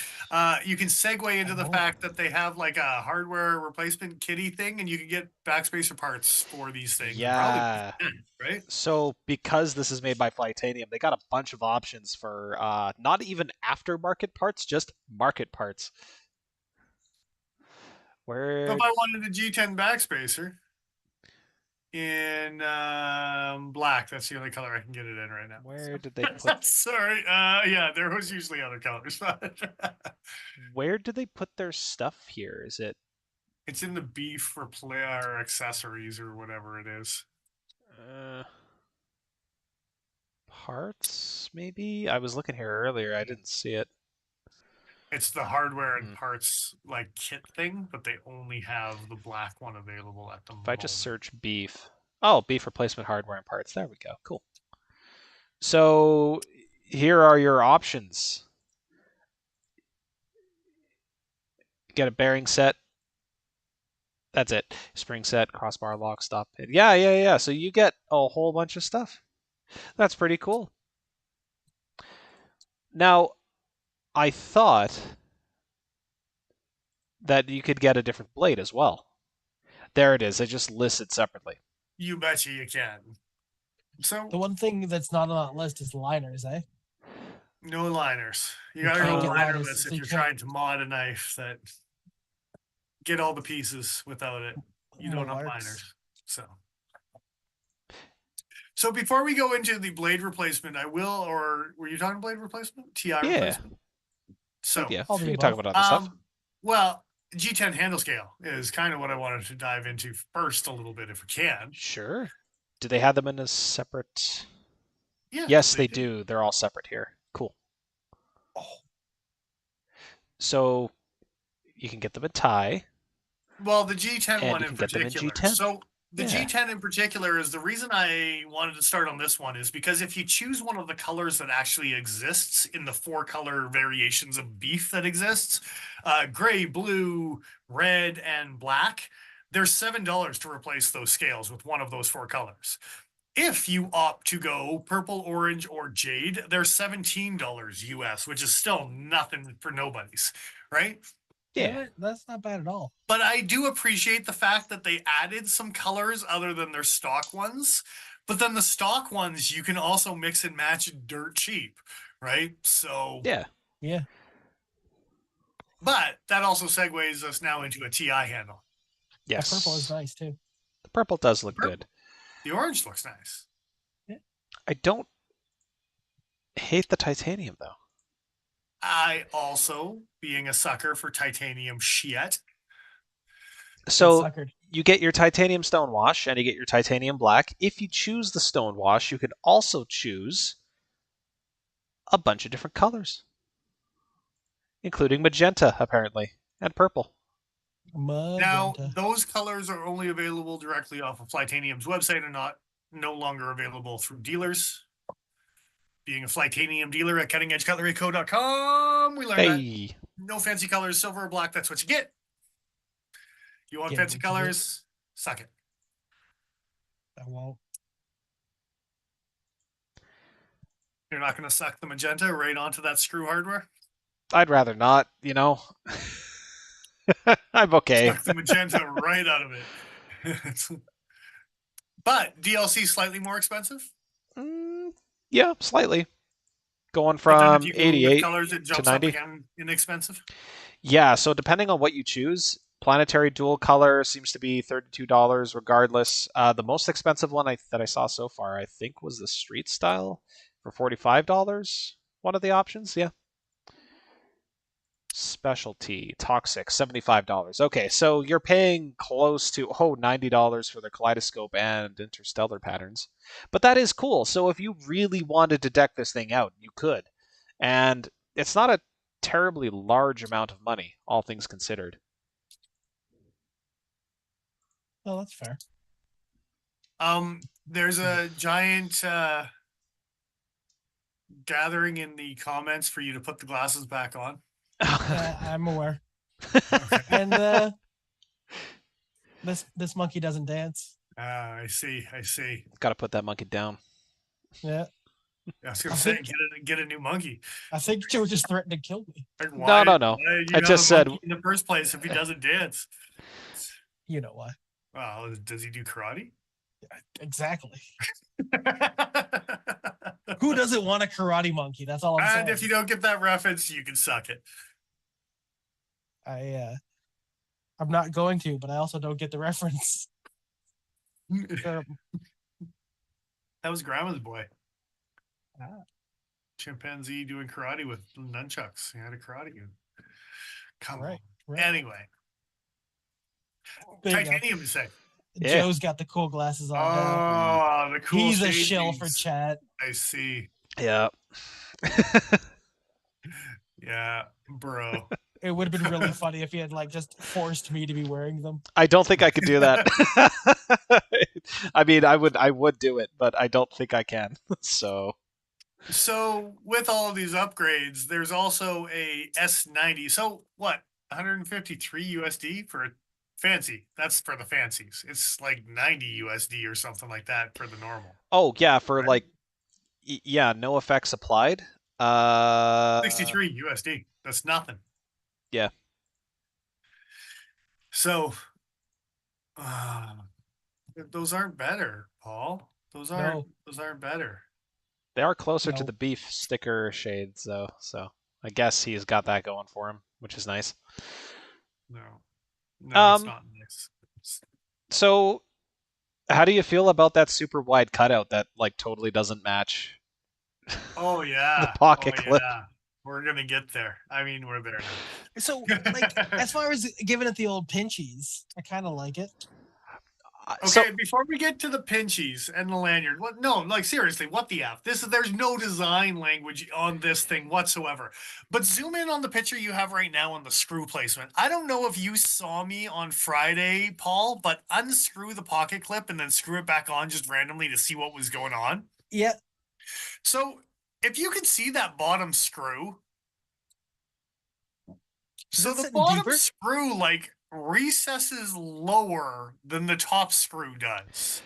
You can segue into the fact that they have like a hardware replacement kitty thing, and you can get backspacer parts for these things. Yeah. Right. So because this is made by Flytanium, they got a bunch of options for not even aftermarket parts, just market parts. Where If I wanted a G10 backspacer in black, that's the only color I can get it in right now. Where did they put? Sorry. Yeah, there was usually other colors. Where did they put their stuff here? Is it? It's in the beef for player accessories or whatever it is. Parts, maybe? I was looking here earlier. I didn't see it. It's the hardware and parts like kit thing, but they only have the black one available at the moment. If I just search beef. Oh, beef replacement hardware and parts. There we go. Cool. So here are your options. Get a bearing set. That's it. Spring set, crossbar, lock, stop pin. Yeah. So you get a whole bunch of stuff. That's pretty cool. Now, I thought that you could get a different blade as well. There it is. They just list it separately. You betcha you can. So the one thing that's not on that list is liners, eh? No liners. You gotta go linerless if you're trying to mod a knife that get all the pieces without it. You don't have liners. So before we go into the blade replacement, I will, or were you talking blade replacement? TI replacement? So yeah, we can talk about other stuff. Well, G10 handle scale is kind of what I wanted to dive into first a little bit if we can. Sure. Do they have them in a separate? Yeah, Yes, they do. They're all separate here. Cool. Oh, So you can get them in Thai, Well, the G10 and one you in can get them in particular. G10. So the Yeah. G10 in particular is the reason I wanted to start on this one is because if you choose one of the colors that actually exists in the 4-color variations of beef that exists, gray, blue, red, and black, there's $7 to replace those scales with one of those 4 colors. If you opt to go purple, orange, or jade, they're $17 US, which is still nothing for nobody's, right? Yeah. that's not bad at all. But I do appreciate the fact that they added some colors other than their stock ones. But then the stock ones you can also mix and match dirt cheap, right? So, Yeah. Yeah. but that also segues us now into a TI handle. Yes. That purple is nice too. The purple does look good. The orange looks nice. I don't hate the titanium though. I also, being a sucker for titanium shit, So Suckered. you get your titanium stonewash and you get your titanium black. If you choose the stonewash, you can also choose a bunch of different colors, including magenta, apparently, and purple. now Magenta. those colors are only available directly off of Flytanium's website and no longer available through dealers. Being a Flytanium dealer at cuttingedgecutleryco.com, we learned that Hey, no fancy colors, silver or black, that's what you get. You want Get fancy what you get. colors? Suck it. I won't. You're not going to suck the magenta right onto that screw hardware? I'd rather not, you know. I'm okay. Suck the magenta right out of it. But DLC slightly more expensive. Yeah, slightly. Going But then if from you go with 88 colors, it to jumps up 90. again inexpensive. Yeah, so depending on what you choose, planetary dual color seems to be $32 regardless. The most expensive one that I saw so far, I think, was the street style for $45. One of the options, yeah. Specialty toxic $75. Okay, so you're paying close to $90 for the kaleidoscope and interstellar patterns. But that is cool. So if you really wanted to deck this thing out, you could. And it's not a terribly large amount of money, all things considered. Oh, that's fair. There's a giant gathering in the comments for you to put the glasses back on. I'm aware. Okay. And this monkey doesn't dance. I see. Got to put that monkey down. Yeah. I was gonna I say think- get a new monkey. I think Joe just threatened to kill me. Like, No. why I have just a said- monkey in the first place if he doesn't dance. You know why? Well, does he do karate? Exactly. Who doesn't want a karate monkey? That's all I'm saying. And if you don't get that reference, you can suck it. I'm not going to, but I also don't get the reference. Terrible. That was Grandma's boy. Ah. Chimpanzee doing karate with nunchucks. He had a karate gun. Come Right. on. Anyway, There you go. titanium to say. Yeah. Joe's got the cool glasses on now. Oh, the cool. He's a shade shill for things. chat. I see. Yeah. Yeah, bro. It would have been really funny if he had like just forced me to be wearing them. I don't think I could do that. I mean, I would do it, but I don't think I can. So with all of these upgrades, there's also a S90. So what? 153 USD for a fancy. That's for the fancies. It's like 90 USD or something like that for the normal. oh yeah, for Right. like yeah, no effects applied. 63 USD. That's nothing. Yeah. So those aren't better, Paul. Those aren't better. They are closer to No. the beef sticker shades though, so I guess he's got that going for him, which is nice. No, it's not nice. So how do you feel about that super wide cutout that like totally doesn't match? Oh yeah, The pocket oh, clip. Yeah. We're gonna get there. I mean, we're there now. So, like, as far as giving it the old pinchies, I kind of like it. Okay, before we get to the pinchies and the lanyard, what? No, like seriously, what the f? There's no design language on this thing whatsoever. But zoom in on the picture you have right now on the screw placement. I don't know if you saw me on Friday, Paul, but unscrew the pocket clip and then screw it back on just randomly to see what was going on. Yeah. So if you can see that bottom screw, so the bottom screw like recesses lower than the top screw does.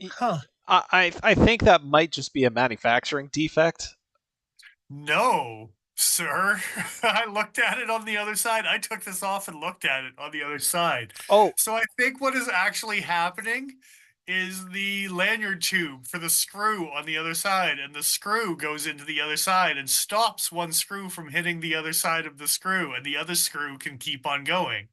Huh. I think that might just be a manufacturing defect. No, sir. I looked at it on the other side. I took this off and looked at it on the other side. Oh, so I think what is actually happening is the lanyard tube for the screw on the other side, and the screw goes into the other side and stops one screw from hitting the other side of the screw, and the other screw can keep on going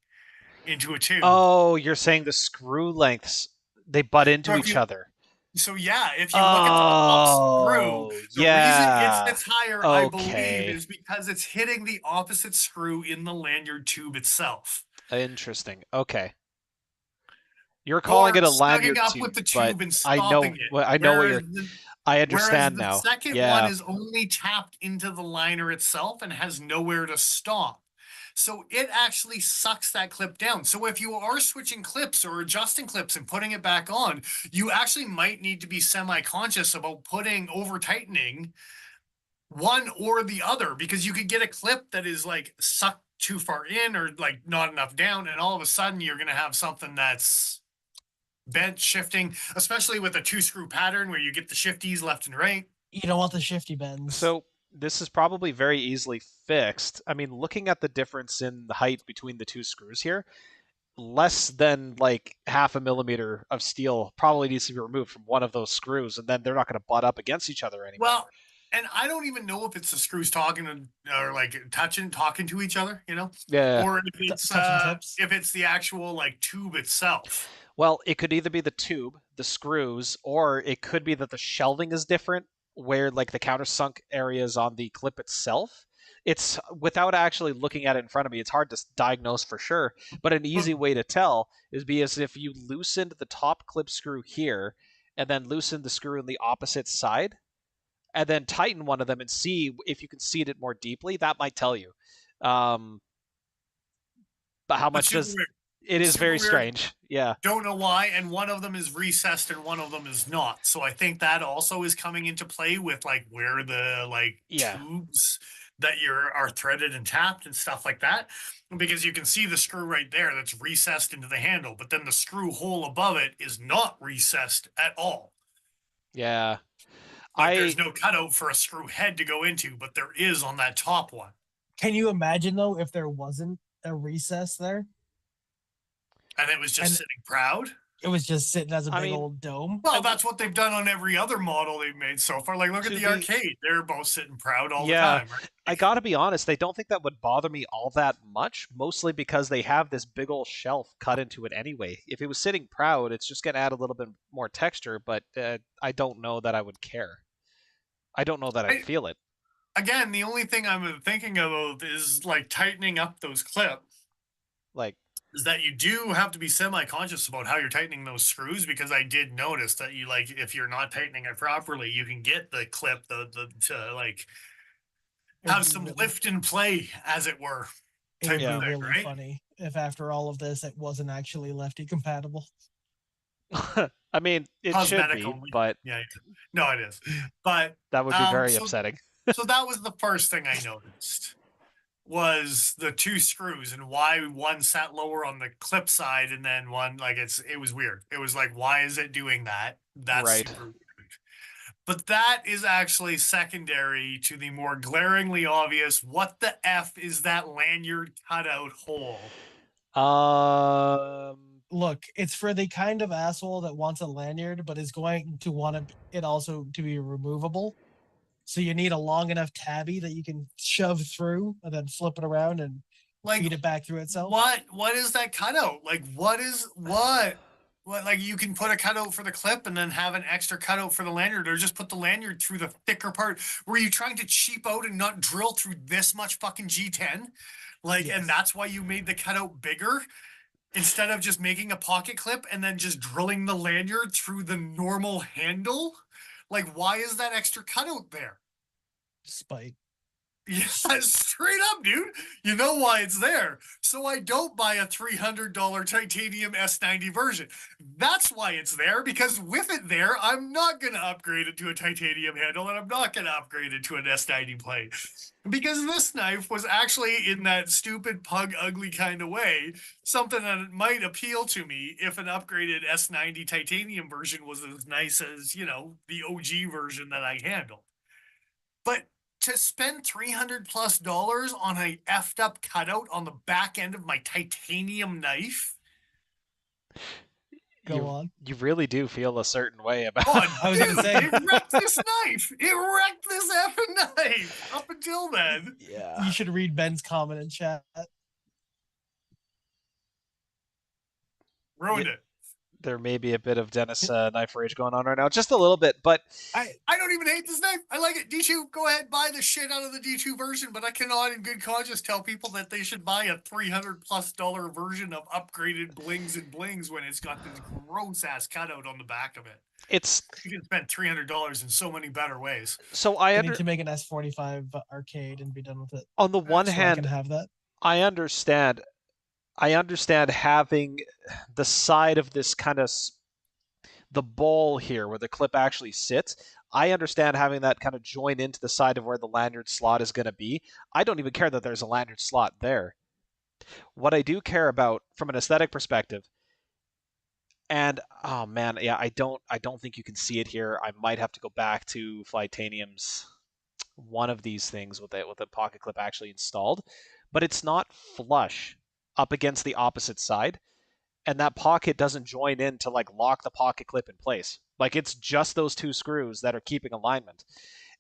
into a tube. Oh, you're saying the screw lengths, they butt into each other. So yeah, if you look at the top screw, the reason it sits higher, I believe, is because it's hitting the opposite screw in the lanyard tube itself. Interesting. Okay. You're calling it a lanyard up tube, with the but tube and I know stopping it. I know what you're. I understand whereas now. The second one is only tapped into the liner itself and has nowhere to stop. So it actually sucks that clip down. So if you are switching clips or adjusting clips and putting it back on, you actually might need to be semi-conscious about putting over tightening one or the other, because you could get a clip that is like sucked too far in or like not enough down, and all of a sudden you're going to have something that's bent, shifting, especially with a 2-screw pattern where you get the shifties left and right. You don't want the shifty bends. So this is probably very easily fixed. I mean, looking at the difference in the height between the two screws here, less than like half a millimeter of steel probably needs to be removed from one of those screws, and then they're not going to butt up against each other anymore. Well, and I don't even know if it's the screws talking or like talking to each other, you know? Yeah. Or if it's the actual like tube itself. Well, it could either be the tube, the screws, or it could be that the shelving is different, where like the countersunk areas on the clip itself. It's without actually looking at it in front of me, it's hard to diagnose for sure. But an easy way to tell is because if you loosened the top clip screw here, and then loosen the screw on the opposite side, and then tighten one of them and see if you can seat it more deeply, that might tell you. But how much does it is very strange. Yeah. Don't know why. And one of them is recessed and one of them is not. So I think that also is coming into play with like where the tubes that are threaded and tapped and stuff like that. Because you can see the screw right there that's recessed into the handle, but then the screw hole above it is not recessed at all. Yeah. There's no cutout for a screw head to go into, but there is on that top one. Can you imagine though if there wasn't a recess there? And it was just sitting proud? It was just sitting as a big old dome? Well, that's what they've done on every other model they've made so far. Like, look at the arcade. They're both sitting proud all the time, right? I gotta be honest, I don't think that would bother me all that much, mostly because they have this big old shelf cut into it anyway. If it was sitting proud, it's just gonna add a little bit more texture, but I don't know that I would care. I don't know that I'd feel it. Again, the only thing I'm thinking of is like tightening up those clips. Is that you do have to be semi-conscious about how you're tightening those screws, because I did notice that you if you're not tightening it properly, you can get the clip to have some lift and play, as it were. It would be really funny if after all of this it wasn't actually lefty compatible. I mean, it should be, but no, it is. But that would be very upsetting. So that was the first thing I noticed. Was the two screws and why one sat lower on the clip side and then one it was weird. It was like, why is it doing that? That's super weird. But that is actually secondary to the more glaringly obvious, what the F is that lanyard cutout hole? Look, it's for the kind of asshole that wants a lanyard but is going to want it also to be removable. So you need a long enough tabby that you can shove through and then flip it around and feed it back through itself. What is that cutout? What? Well, like you can put a cutout for the clip and then have an extra cutout for the lanyard, or just put the lanyard through the thicker part. Were you trying to cheap out and not drill through this much fucking G10? Like, Yes. and that's why you made the cutout bigger instead of just making a pocket clip and then just drilling the lanyard through the normal handle? Like, why is that extra cutout there? Spite. Yeah, straight up, dude. You know why it's there. So I don't buy a $300 titanium S90 version. That's why it's there, because with it there, I'm not going to upgrade it to a titanium handle, and I'm not going to upgrade it to an S90 blade. Because this knife was actually, in that stupid pug ugly kind of way, something that might appeal to me if an upgraded S90 titanium version was as nice as, you know, the OG version that I handled. But to spend $300+ on a effed up cutout on the back end of my titanium knife. Go on. You really do feel a certain way about. Oh, I was gonna say- it wrecked this knife. It wrecked this effing knife. Up until then, Yeah. You should read Ben's comment in chat. ruined it. There may be a bit of Dennis knife rage going on right now, just a little bit, but I don't even hate this knife. I like it. D2, go ahead, buy the shit out of the D2 version, but I cannot in good conscience tell people that they should buy a $300+ version of upgraded blings and blings when it's got this gross ass cutout on the back of it. it's You can spend $300 in so many better ways. so I need to make an S45 arcade and be done with it. on the one So I hand, can have that. I understand having the side of this kind of the ball here where the clip actually sits. I understand having that kind of join into the side of where the lanyard slot is going to be. I don't even care that there's a lanyard slot there. What I do care about from an aesthetic perspective, and oh man, yeah, I don't think you can see it here. I might have to go back to Flytanium's one of these things with a pocket clip actually installed, but it's not flush up against the opposite side, and that pocket doesn't join in to like lock the pocket clip in place. Like it's just those two screws that are keeping alignment.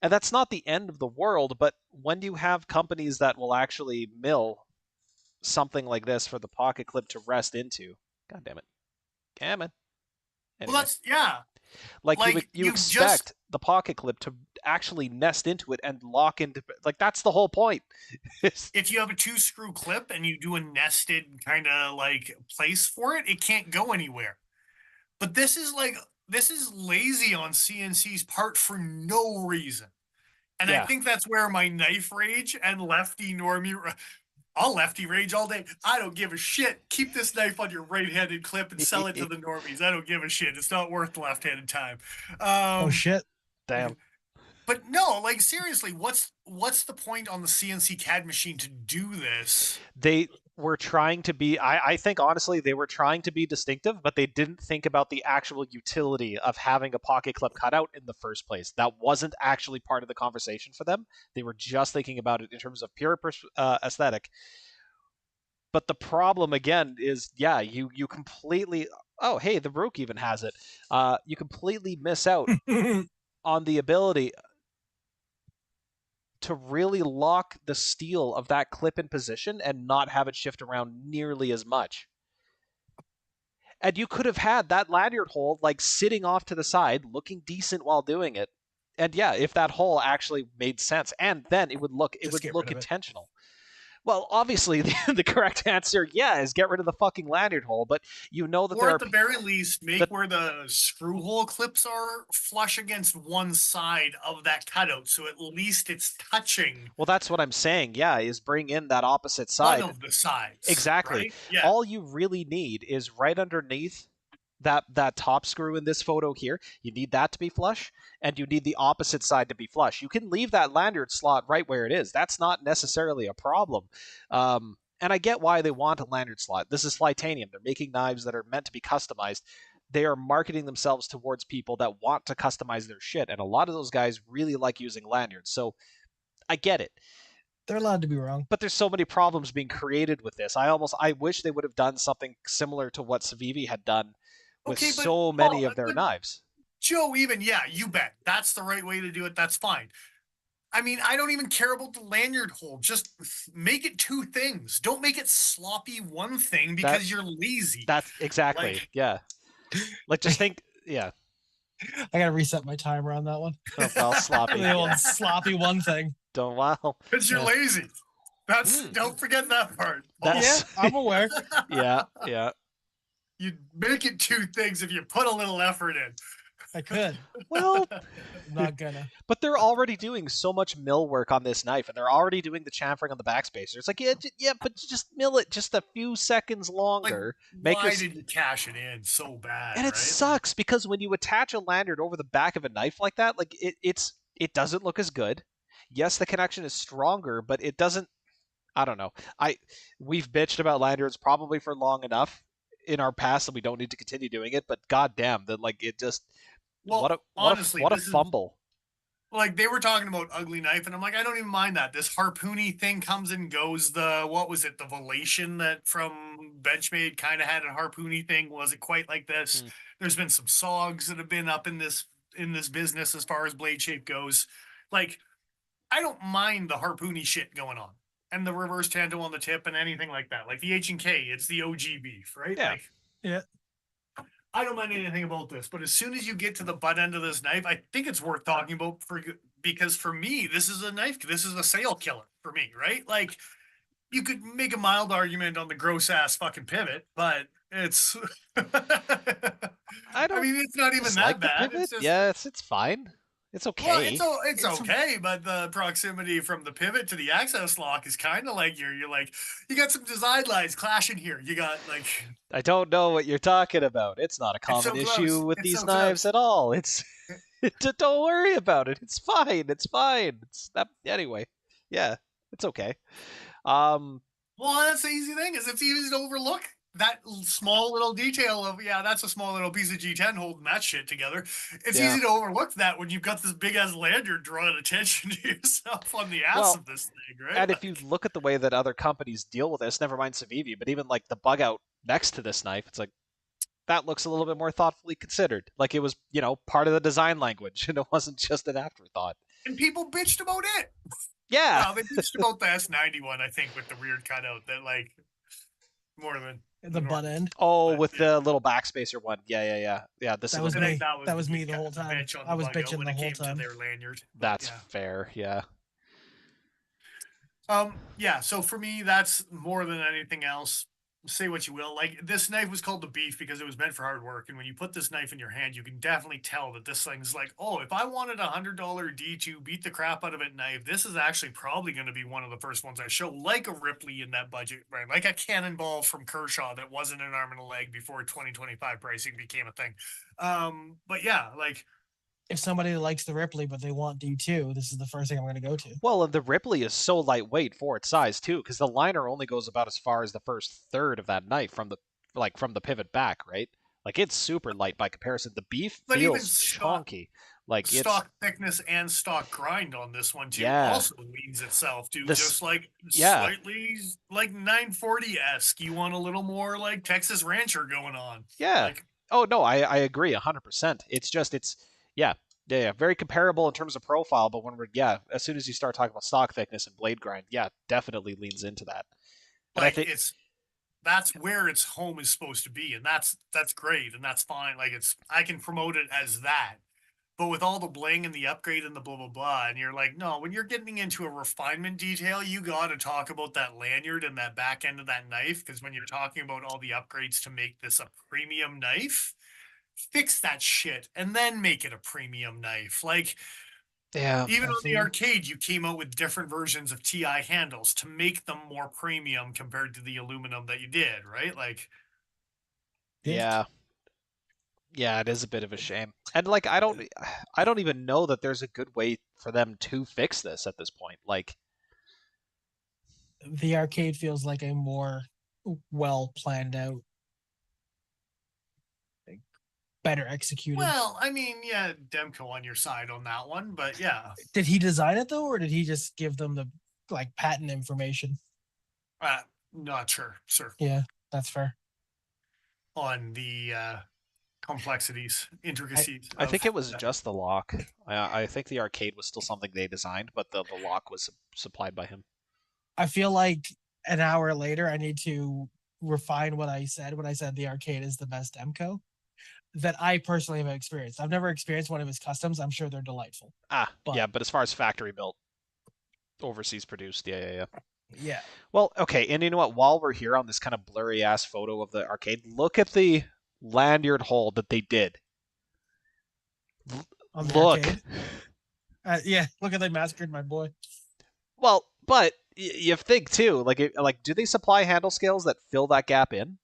And that's not the end of the world, but when you have companies that will actually mill something like this for the pocket clip to rest into, god damn it. Damn it. Anyway. Well, that's, yeah. Like Like, you you expect just- the pocket clip to actually nest into it and lock into, like that's the whole point. If you have a 2-screw clip and you do a nested kind of like place for it, it can't go anywhere. But this is lazy on CNC's part for no reason. And Yeah. I think that's where my knife rage and lefty normie, I'll lefty rage all day. I don't give a shit. Keep this knife on your right-handed clip and sell it to the normies. I don't give a shit. It's not worth the left-handed time. Oh shit. Damn. But no, like seriously, what's the point on the CNC CAD machine to do this? They were trying to be, I think honestly, they were trying to be distinctive, but they didn't think about the actual utility of having a pocket clip cutout in the first place. That wasn't actually part of the conversation for them. They were just thinking about it in terms of pure aesthetic. But the problem again is, yeah, you completely, oh, hey, the Rook even has it. You completely miss out on the ability to really lock the steel of that clip in position and not have it shift around nearly as much. And you could have had that lanyard hole like sitting off to the side, looking decent while doing it. And yeah, if that hole actually made sense, and then it would look intentional. Well, obviously, the correct answer, yeah, is get rid of the fucking lanyard hole. But you know that or there at are the very least, make where the screw hole clips are flush against one side of that cutout, so at least it's touching. Well, that's what I'm saying. Yeah, is bring in that opposite side. One of the sides. Exactly. Right? Yeah. All you really need is right underneath that top screw in this photo here. You need that to be flush, and you need the opposite side to be flush. You can leave that lanyard slot right where it is. That's not necessarily a problem. And I get why they want a lanyard slot. This is Flytanium. They're making knives that are meant to be customized. They are marketing themselves towards people that want to customize their shit, and a lot of those guys really like using lanyards. So I get it. They're allowed to be wrong. But there's so many problems being created with this. I wish they would have done something similar to what Civivi had done with so many of their knives. Joe, even, yeah, you bet. That's the right way to do it. That's fine. I mean, I don't even care about the lanyard hole. Just make it two things. Don't make it sloppy one thing because you're lazy. That's exactly, yeah. Like, just think, yeah. I gotta reset my timer on that one. Oh, well, sloppy. The old Yeah. sloppy one thing. Don't wow. Because you're Yeah. lazy. That's Mm. don't forget that part. Yeah, That's I'm aware. yeah, yeah. You'd make it two things if you put a little effort in. I could. Well, I'm not gonna. but they're already doing so much mill work on this knife, and they're already doing the chamfering on the backspacer. It's like, yeah, but just mill it just a few seconds Like, longer. Make your why did you cash it in so bad? and it right? sucks because when you attach a lanyard over the back of a knife like that, like it doesn't look as good. Yes, the connection is stronger, but it doesn't. I don't know. We've bitched about lanyards probably for long enough in our past, and we don't need to continue doing it. But goddamn, that like it just Well, honestly, what a this is fumble. like they were talking about ugly knife, and I'm like, I don't even mind that. This harpoony thing comes and goes. The what was it? The Velation that from Benchmade kind of had a harpoony thing. Wasn't quite like this. Hmm. There's been some SOGs that have been up in this business as far as blade shape goes. Like, I don't mind the harpoony shit going on and the reverse tanto on the tip and anything like that. Like the H&K, it's the OG beef, right? Yeah. Like, Yeah. I don't mind anything about this, but as soon as you get to the butt end of this knife, I think it's worth talking about because for me, this is a knife. This is a sale killer for me, right? Like, you could make a mild argument on the gross ass fucking pivot, but it's. I I don't mean, it's not even dislike that the bad. pivot. It's just. Yeah, it's fine. It's Well, okay. it's okay, but the proximity from the pivot to the access lock is kind of like you're like you got some design lines clashing here. You got like I don't know what you're talking about. It's not a it's common so issue close. with It's these so knives close. at all. It's don't worry about it. It's fine. It's fine. It's that anyway. Yeah, it's okay. Um, Well, that's the easy thing is it's easy to overlook that small little detail of that's a small little piece of G10 holding that shit together. It's yeah. easy to overlook that when you've got this big ass lanyard drawing attention to yourself on the ass Well, of this thing, right? and if you look at the way that other companies deal with this, never mind Civivi, but even like the bug out next to this knife, it's like that looks a little bit more thoughtfully considered. Like it was, part of the design language, and it wasn't just an afterthought. And people bitched about it. Yeah. Well, they bitched about the S91, I think, with the weird cutout that like more than The butt end. Oh, But, with yeah. the little backspacer one. Yeah. This That is was I me. think That was me the the whole time. bitch on I was the bug out bitching when the it whole came time. to their lanyard. But, That's yeah. fair. Yeah. Yeah, so for me, that's more than anything else. Say what you will. Like this knife was called the beef because it was meant for hard work. And when you put this knife in your hand, you can definitely tell that this thing's like, oh, if I wanted $100 D2 beat the crap out of it knife, this is actually probably going to be one of the first ones I show, like a Ripley in that budget brand, like a Cannonball from Kershaw that wasn't an arm and a leg before 2025 pricing became a thing. But yeah, like If somebody likes the Ripley but they want D2, this is the first thing I'm going to go to. Well, and the Ripley is so lightweight for its size too, because the liner only goes about as far as the first third of that knife from the pivot back, right? Like it's super light by comparison. The beef But even feels chunky. Like it's stock thickness and stock grind on this one too Yeah. also leans itself to This- just like yeah. slightly like 940-esque. You want a little more like Texas Rancher going on. Yeah. Like, Oh no, I agree 100%. Yeah, very comparable in terms of profile, but when as soon as you start talking about stock thickness and blade grind, yeah, definitely leans into that. And I like think that's where its home is supposed to be, and that's great and that's fine. Like I can promote it as that. But with all the bling and the upgrade and the blah blah blah, and you're like, no, when you're getting into a refinement detail, you got to talk about that lanyard and that back end of that knife. Because when you're talking about all the upgrades to make this a premium knife, fix that shit and then make it a premium knife. Like yeah, even on the Absolutely. arcade, you came out with different versions of TI handles to make them more premium compared to the aluminum that you did, right? Like yeah. Yeah, it is a bit of a shame. And like I don't even know that there's a good way for them to fix this at this point. Like The arcade feels like a more well planned out, like, better executed. well, I mean, yeah, Demko on your side on that one, but yeah. Did he design it though, or did he just give them the patent information? Not sure, sir, Yeah, that's fair. on the complexities, intricacies. I think of it was that. just the lock. I think the arcade was still something they designed, but the lock was supplied by him. I feel like an hour later, I need to refine what I said when I said the arcade is the best Demco. that I personally have experienced. I've never experienced one of his customs. I'm sure they're delightful. Yeah, but as far as factory built, overseas produced, yeah. Yeah. Well, okay, and you know what? While we're here on this kind of blurry ass photo of the arcade, look at the lanyard hole that they did. On the Look. arcade. Yeah, look at they massacred my boy. Well, but you think too, like, do they supply handle scales that fill that gap in?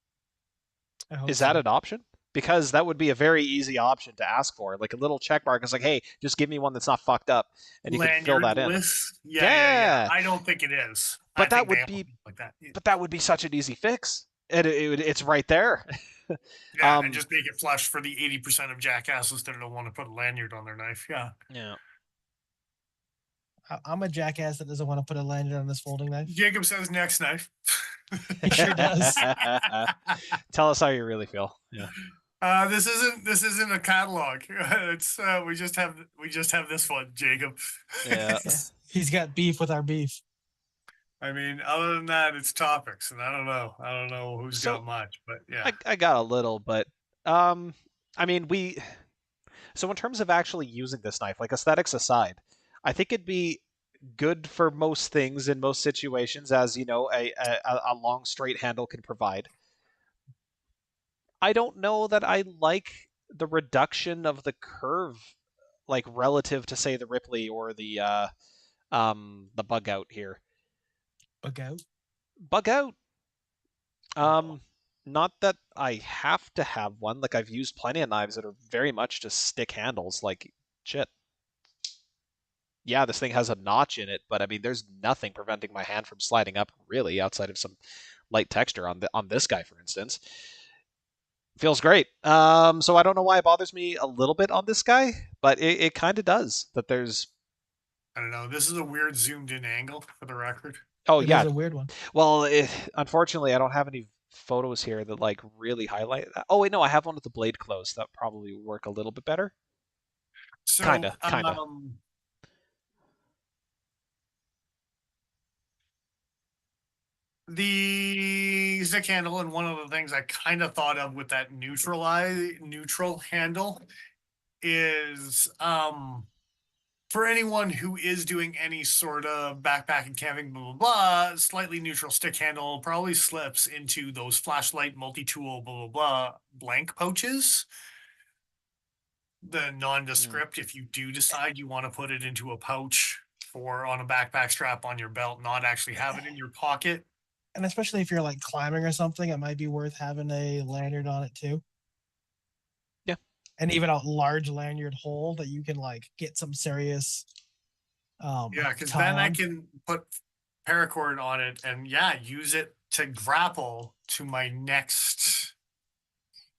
I hope Is that so. an option? Because that would be a very easy option to ask for, like a little check mark. It's like, hey, just give me one that's not fucked up, and you can fill Lanyard that in. list. Yeah. Yeah, I don't think it is. I but that think they would all be, do like that. but that would be such an easy fix. It's right there. Yeah, and just make it flush for the 80% of jackasses that don't want to put a lanyard on their knife. Yeah. Yeah. I'm a jackass that doesn't want to put a lanyard on this folding knife. Jacob says next knife. He sure does. Tell us how you really feel. Yeah. This isn't a catalog. It's we just have this one, Jacob. Yeah. He's got beef with our beef. I mean, other than that, it's topics, and I don't know who's got much, but yeah. I got a little, but I mean, so in terms of actually using this knife, like aesthetics aside, I think it'd be good for most things in most situations, as you know, a long straight handle can provide. I don't know that I like the reduction of the curve, like relative to say the Ripley or the bug out here. Bug out. Bug out. Not that I have to have one. Like I've used plenty of knives that are very much just stick handles. Like shit. Yeah, this thing has a notch in it, but I mean, there's nothing preventing my hand from sliding up really, outside of some light texture on this guy, for instance. Feels great. So I don't know why it bothers me a little bit on this guy, but it kind of does. That there's. I don't know. This is a weird zoomed in angle for the record. Oh It yeah, is a weird one. well, unfortunately, I don't have any photos here that like really highlight that. Oh wait, no, I have one with the blade closed. That probably would work a little bit better. So, Kinda. The stick handle, and one of the things I kind of thought of with that neutral handle is for anyone who is doing any sort of backpacking, camping, blah, blah, blah, slightly neutral stick handle probably slips into those flashlight, multi-tool, blah, blah, blah, blank pouches. The nondescript, if you do decide you want to put it into a pouch or on a backpack strap on your belt, not actually have it in your pocket. And especially if you're like climbing or something, it might be worth having a lanyard on it too. Yeah. And even a large lanyard hole that you can like get some serious yeah, because then I can put paracord on it and use it to grapple to my next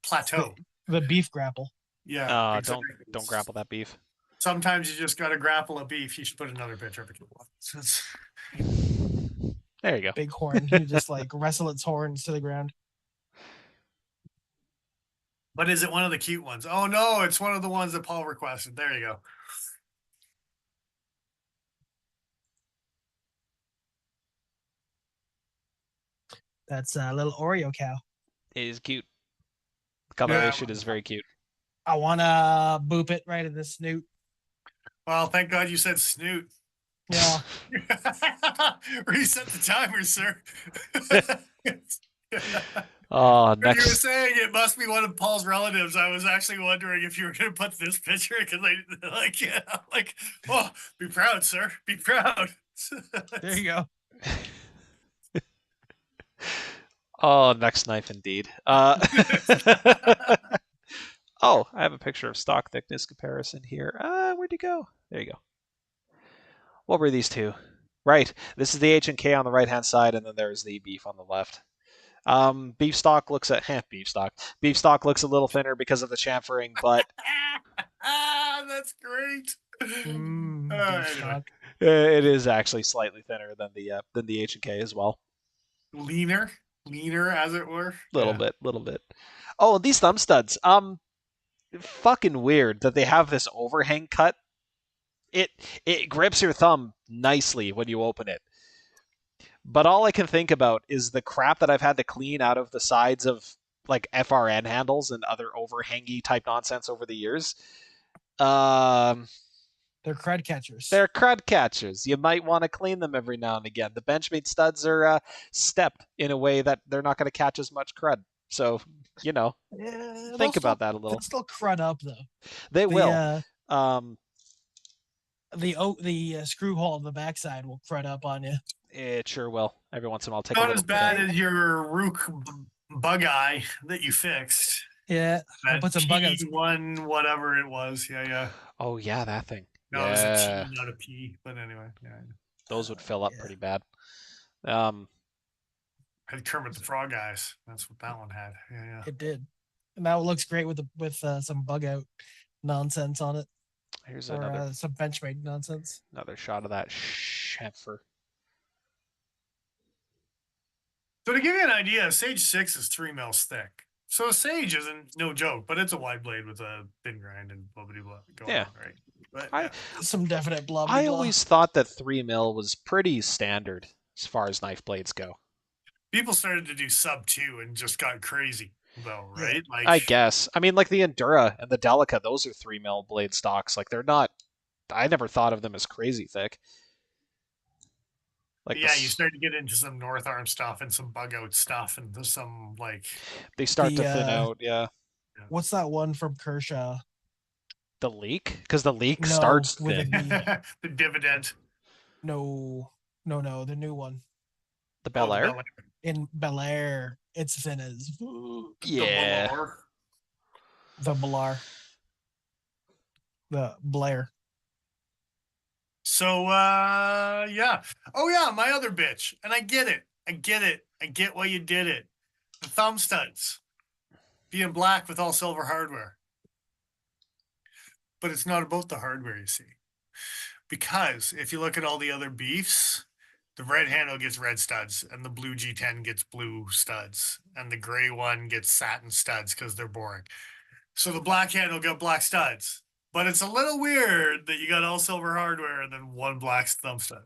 plateau. The beef grapple. Yeah. Exactly. Don't grapple that beef. Sometimes you just got to grapple a beef. You should put another picture of it. There you go. Big horn. You just like wrestle its horns to the ground. But is it one of the cute ones? Oh no, it's one of the ones that Paul requested. There you go. That's a little Oreo cow. It is cute. The coloration is very cute. I want to boop it right in the snoot. Well, thank God you said snoot. Yeah. Reset the timer, sir. Oh, next. You were saying it must be one of Paul's relatives. I was actually wondering if you were going to put this picture because oh, be proud, sir. Be proud. There you go. Oh, next knife indeed. Oh, I have a picture of stock thickness comparison here. Where'd you go? There you go. What were these two? Right. This is the H&K on the right-hand side, and then there's the beef on the left. Beef stock looks Beef stock looks a little thinner because of the chamfering, but that's great. Anyway. It is actually slightly thinner than the H&K as well. Leaner, as it were. Little bit. Oh, these thumb studs. Fucking weird that they have this overhang cut. It grips your thumb nicely when you open it. But all I can think about is the crap that I've had to clean out of the sides of like FRN handles and other overhangy type nonsense over the years. They're crud catchers. crud catchers. You might want to clean them every now and again. The Benchmade studs are stepped in a way that they're not going to catch as much crud. So, think about that a little. They'll still crud up though. They will. The screw hole on the backside will crud up on you. It sure will. Every once in a while, take not a little as bad bit. as your Rook bug eye that you fixed. Yeah, I'll put some bug outs. One, whatever it was. Yeah. Oh yeah, that thing. No, it was a T, not a P. But anyway, yeah. Those would fill up pretty bad. Had Kermit the Frog eyes. That's what that one had. Yeah. It did. And now it looks great with some bug out nonsense on it. Here's another some Benchmade nonsense. Another shot of that chamfer. So to give you an idea, Sage 6 is 3 mils thick. So a Sage isn't no joke, but it's a wide blade with a thin grind and blah blah blah going on, right? But some definite blah. I always thought that 3 mil was pretty standard as far as knife blades go. People started to do sub 2 and just got crazy, though, right? Like, I guess. I mean, like the Endura and the Delica, those are 3 mil blade stocks. Like they're not. I never thought of them as crazy thick. Like you start to get into some North Arm stuff and some bug out stuff and some like they start to thin out. Yeah. What's that one from Kershaw? The Leak, because the Leak starts thin. The Dividend. No, the new one. The Bel Air. In Bel Air, it's thin as yeah. The Blair. So yeah. Oh yeah, my other bitch. And I get it. I get why you did it. The thumb studs. Being black with all silver hardware. But it's not about the hardware, you see. Because if you look at all the other beefs, the red handle gets red studs, and the blue G10 gets blue studs, and the gray one gets satin studs because they're boring. So the black handle got black studs. But it's a little weird that you got all silver hardware and then one black thumb stud.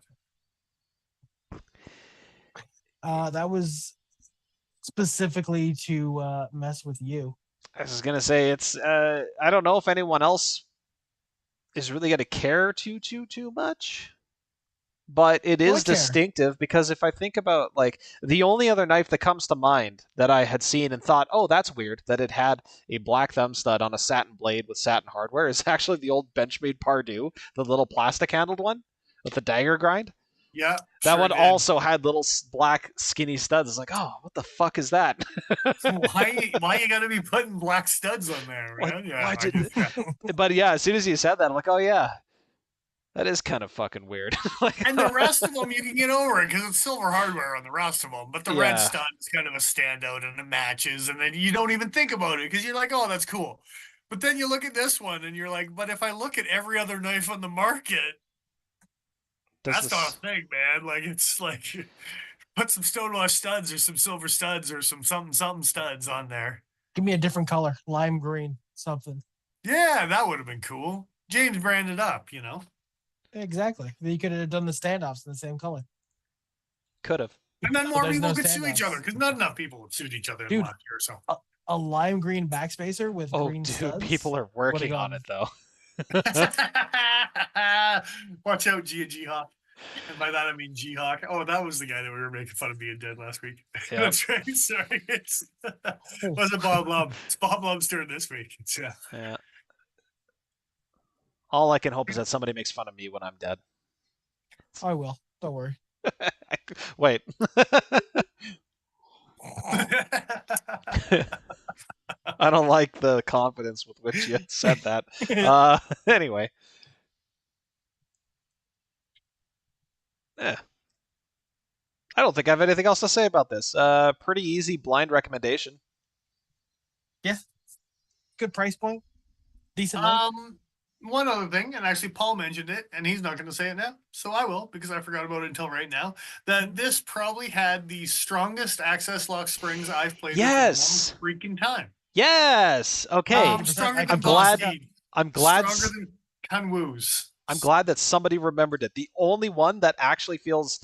That was specifically to mess with you. I was gonna say it's. I don't know if anyone else is really gonna care too much, but it is distinctive because if I think about like the only other knife that comes to mind that I had seen and thought, oh, that's weird that it had a black thumb stud on a satin blade with satin hardware is actually the old Benchmade Pardue, the little plastic handled one with the dagger grind. Yeah, that one also had little black skinny studs. It's like, oh, what the fuck is that? why you gotta be putting black studs on there, man? But yeah, as soon as you said that, I'm like, oh yeah, that is kind of fucking weird. And the rest of them you can get over it because it's silver hardware on the rest of them. But the red stud is kind of a standout and it matches, and then you don't even think about it because you're like, oh, that's cool. But then you look at this one and you're like, but if I look at every other knife on the market. That's not a thing, man. Like, it's like, put some stonewash studs or some silver studs or some something studs on there. Give me a different color, lime green, something. Yeah, that would have been cool. James branded up, you know. Exactly. You could have done the standoffs in the same color. Could have. And then more people could sue each other because not enough people have sued each other in the last year or so. A lime green backspacer with green studs? People are working on it, though. Watch out, G-Hawk. And by that I mean G-Hawk. Oh, that was the guy that we were making fun of being dead last week. Yep. That's right. Sorry. It wasn't Bob Lum. It's Bob Lum's turn this week. Yeah. All I can hope is that somebody makes fun of me when I'm dead. I will. Don't worry. Wait. I don't like the confidence with which you said that. Anyway. I don't think I have anything else to say about this. Pretty easy blind recommendation. Yeah. Good price point. Decent. One other thing, and actually Paul mentioned it, and he's not going to say it now, so I will, because I forgot about it until right now, that this probably had the strongest access lock springs I've played with in a long freaking time. Yes! Okay. Stronger than I'm glad. Stronger than Kanwoo's. I'm glad that somebody remembered it. The only one that actually feels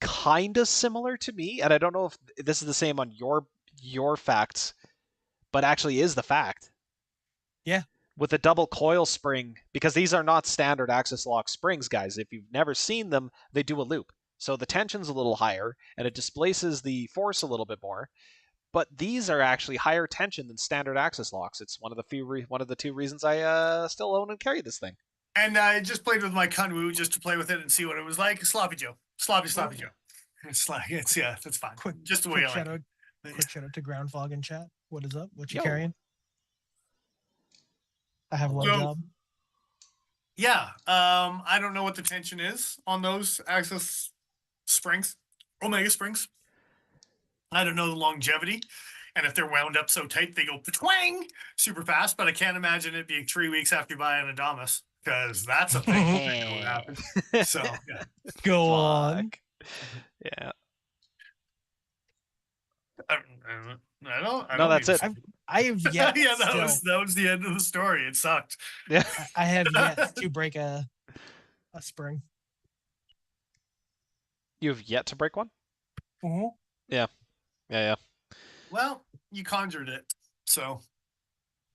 kind of similar to me, and I don't know if this is the same on your facts, but actually is the fact. Yeah. With a double coil spring, because these are not standard axis lock springs, guys. If you've never seen them, they do a loop. So the tension's a little higher, and it displaces the force a little bit more. But these are actually higher tension than standard axis locks. It's one of the two reasons I still own and carry this thing. And I just played with my Kunwu just to play with it and see what it was like. Sloppy Joe. Sloppy Joe. It's like, that's fine. Just the way quick I like shout it. out, quick shout out to Ground Fog in chat. What is up? What you Yo. carrying? I have one Yo. job. Yeah. I don't know what the tension is on those axis springs, Omega springs. I don't know the longevity. And if they're wound up so tight, they go twang super fast. But I can't imagine it being 3 weeks after you buy an Adamas, because that's a thing that will happen. So, yeah. Go on. Yeah. I don't. No, that's it. I have yet. Yeah, still, that was the end of the story. It sucked. Yeah. I have yet to break a spring. You have yet to break one? Mm-hmm. Yeah. Well, you conjured it, so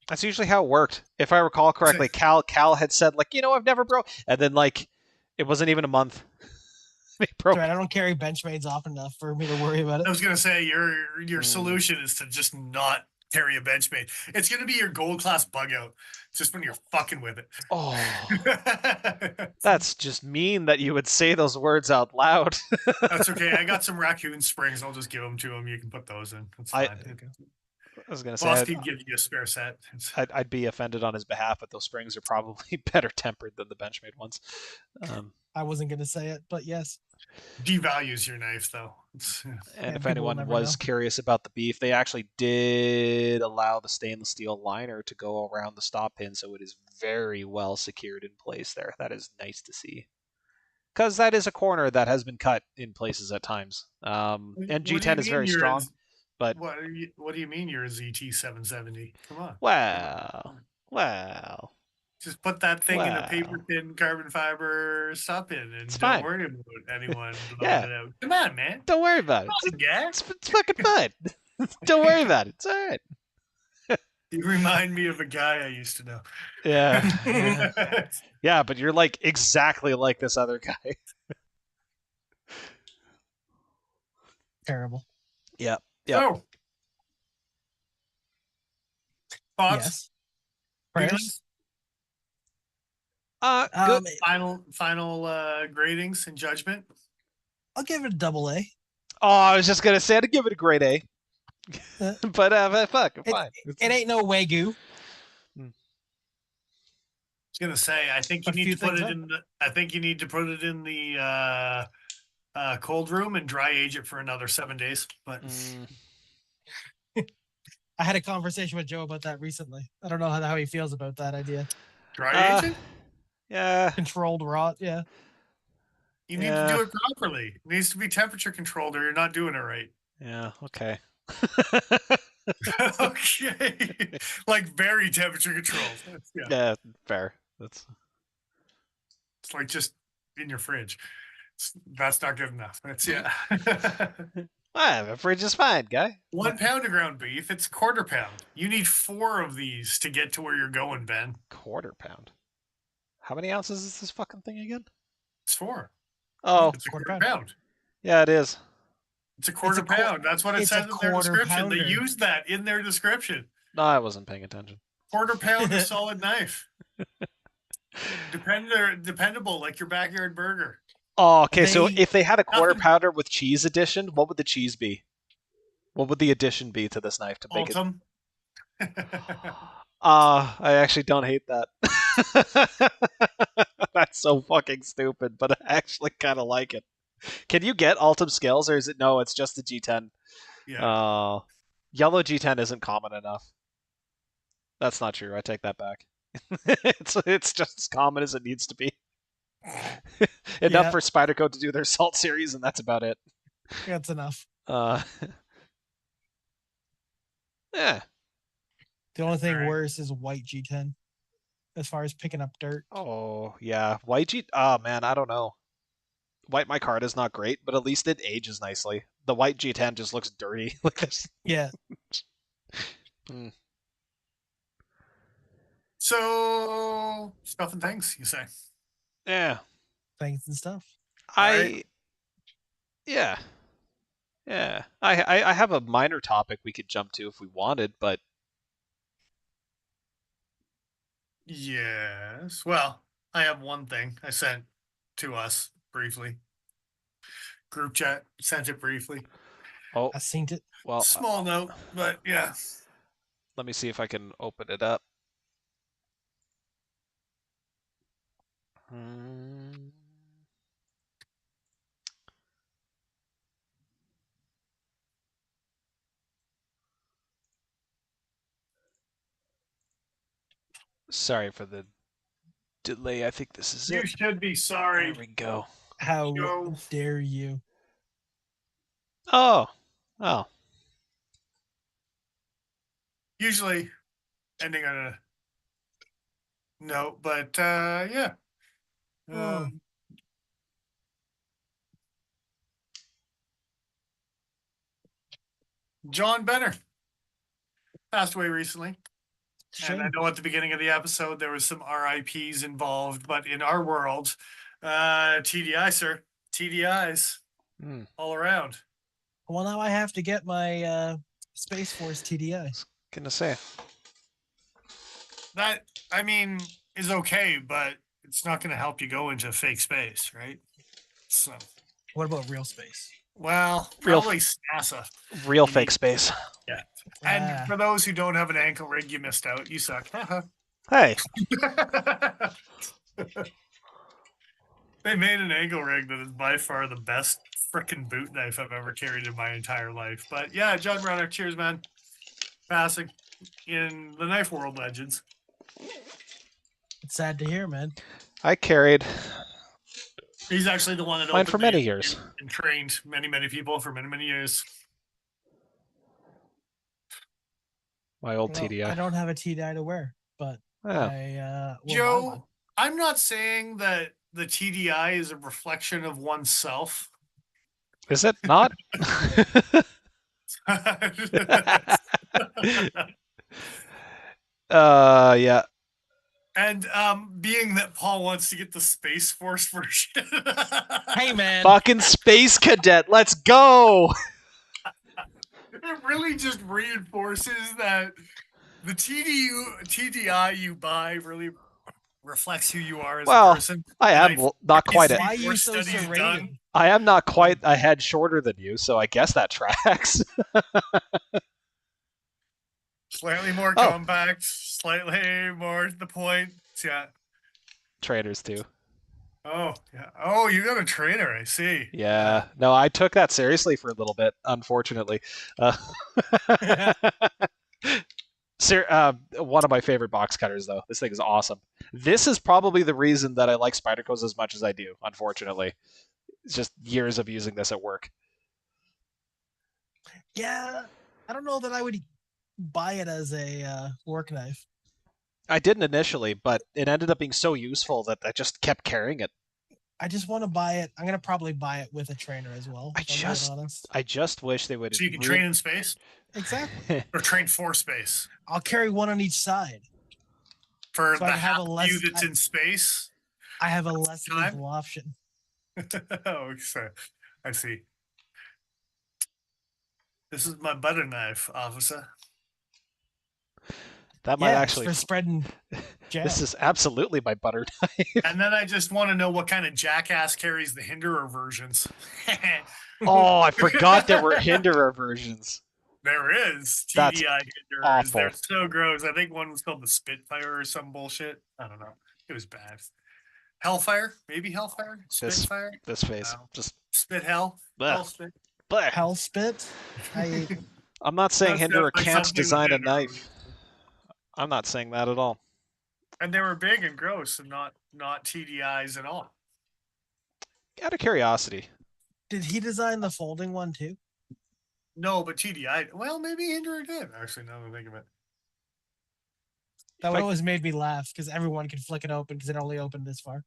That's usually how it worked. If I recall correctly, Cal had said, like, I've never broke, and then, like, it wasn't even a month. He broke. Right, I don't carry Benchmades often enough for me to worry about it. I was gonna say your solution is to just not carry a Benchmade. It's gonna be your gold class bug out, just when you're fucking with it. Oh, that's just mean that you would say those words out loud. That's okay. I got some raccoon springs. I'll just give them to him. You can put those in. That's fine. I was gonna say, Boss can give you a spare set. I'd be offended on his behalf, but those springs are probably better tempered than the Benchmade ones. I wasn't gonna say it, but yes. Devalues your knife, though. And if anyone was curious about the beef, they actually did allow the stainless steel liner to go around the stop pin, so it is very well secured in place there. That is nice to see. Because that is a corner that has been cut in places at times. And G10 is very strong. But what do you mean you're a ZT 770? Come on. Well. Just put that thing in a paper thin carbon fiber stop in, and don't worry about anyone blowing it out. Come on, man. Don't worry about it. It's fucking fun. Don't worry about it. It's all right. You remind me of a guy I used to know. Yeah. Yeah, but you're like exactly like this other guy. Terrible. Yep. Oh. Thoughts? Yes. Prayers? Good. Final gradings and judgment. I'll give it a double A. Oh, I was just gonna say I'd give it a grade A. But fuck, fine. It ain't no Wagyu. I was gonna say I think you need to put it in. I think you need to put it in the cold room and dry age it for another 7 days. But I had a conversation with Joe about that recently. I don't know how he feels about that idea. Dry age it? Yeah. Controlled rot, yeah. You need to do it properly. It needs to be temperature controlled or you're not doing it right. Yeah, okay. Okay. Like very temperature controlled. Yeah, fair. It's like just in your fridge. That's not good enough. That's a fridge is fine, guy. 1 pound of ground beef, it's quarter pound. You need 4 of these to get to where you're going, Ben. Quarter pound. How many ounces is this fucking thing again? It's 4. Oh, it's a quarter pound. Yeah, it is. It's a quarter pound. That's what it says in their description. They used that in their description. No, I wasn't paying attention. Quarter pound of solid knife. Dependable, like your backyard burger. Oh, okay. So if they had a quarter pounder with cheese addition, what would the cheese be? What would the addition be to this knife to make Ultim. I actually don't hate that. That's so fucking stupid, but I actually kind of like it. Can you get Ultim scales, or is it no? It's just the G10. Yeah. Yellow G10 isn't common enough. That's not true. I take that back. It's just as common as it needs to be. Enough for Spyderco to do their Salt series, and that's about it. That's enough. Yeah. The only thing worse is white G10, as far as picking up dirt. Oh yeah, white G. Oh man, I don't know. White micarta is not great, but at least it ages nicely. The white G10 just looks dirty. Like this. Yeah. So stuff and things, you say? Yeah. Things and stuff. Alright. Yeah. Yeah. I have a minor topic we could jump to if we wanted, but Yes. Well, I have one thing I sent to us briefly. Group chat, sent it briefly. oh I seen it. well. Small note, but yeah. Let me see if I can open it up. Sorry for the delay. I think this is You it. should be sorry. There we go. How Yo. dare you? Oh. Usually ending on a note, but yeah. John Benner passed away recently. And I Shame. know at the beginning of the episode there was some RIPs involved, but in our world, TDI, sir. TDIs all around. Well, now I have to get my Space Force TDI. Gonna say. That, I mean, is okay, but it's not going to help you go into fake space, right? So, What about real space? well, Real- probably NASA. Real You fake need- space. Yeah. And for those who don't have an ankle rig, you missed out. You suck. Hey. They made an ankle rig that is by far the best frickin' boot knife I've ever carried in my entire life. But yeah, John Brunner, cheers, man. Passing in the knife world legends. It's sad to hear, man. I carried He's actually the one that mine opened for the many years. and trained many people for many years. My old Well, TDI. I don't have a TDI to wear, but Yeah. I will buy Joe, one. I'm not saying that the TDI is a reflection of oneself. Is it not? Yeah. And being that Paul wants to get the Space Force version. Hey, man. Fucking Space Cadet, let's go! It really just reinforces that the TDI you buy really reflects who you are as a person. I am not quite. Why are you so serrated? I am not quite a head shorter than you, so I guess that tracks. Slightly more compact, slightly more to the point. Yeah. Trainers too. Oh, yeah. Oh, you got a trainer, I see. Yeah. No, I took that seriously for a little bit, unfortunately. One of my favorite box cutters, though. This thing is awesome. This is probably the reason that I like Spyderco's as much as I do, unfortunately. It's just years of using this at work. Yeah, I don't know that I would buy it as a work knife. I didn't initially, but it ended up being so useful that I just kept carrying it. I just want to buy it. I'm gonna probably buy it with a trainer as well. I just wish they would. So you can train in space? Exactly. Or train for space? I'll carry one on each side. For So the I have a less view that's in space? I have a less evil option. Oh, sorry. I see. This is my butter knife, officer. That might actually for spreading jam. This is absolutely my butter knife. And then I just want to know what kind of jackass carries the Hinderer versions. Oh, I forgot there were Hinderer versions. There is TDI That's Hinderers. awful. They're so gross. I think one was called the Spitfire or some bullshit. I don't know. It was bad. Hellfire? Maybe Hellfire? Spitfire? This face. No. Just Spit Hell? Blech. Hell Spit? blech. Hell spit. I'm not saying That's Hinderer definitely can't something design a with Hinderer. knife. I'm not saying that at all. And they were big and gross and not TDIs at all. Out of curiosity. Did he design the folding one too? No, but TDI. Well, maybe Hinderer did. Actually, now that I think of it. That would always made me laugh because everyone could flick it open because it only opened this far.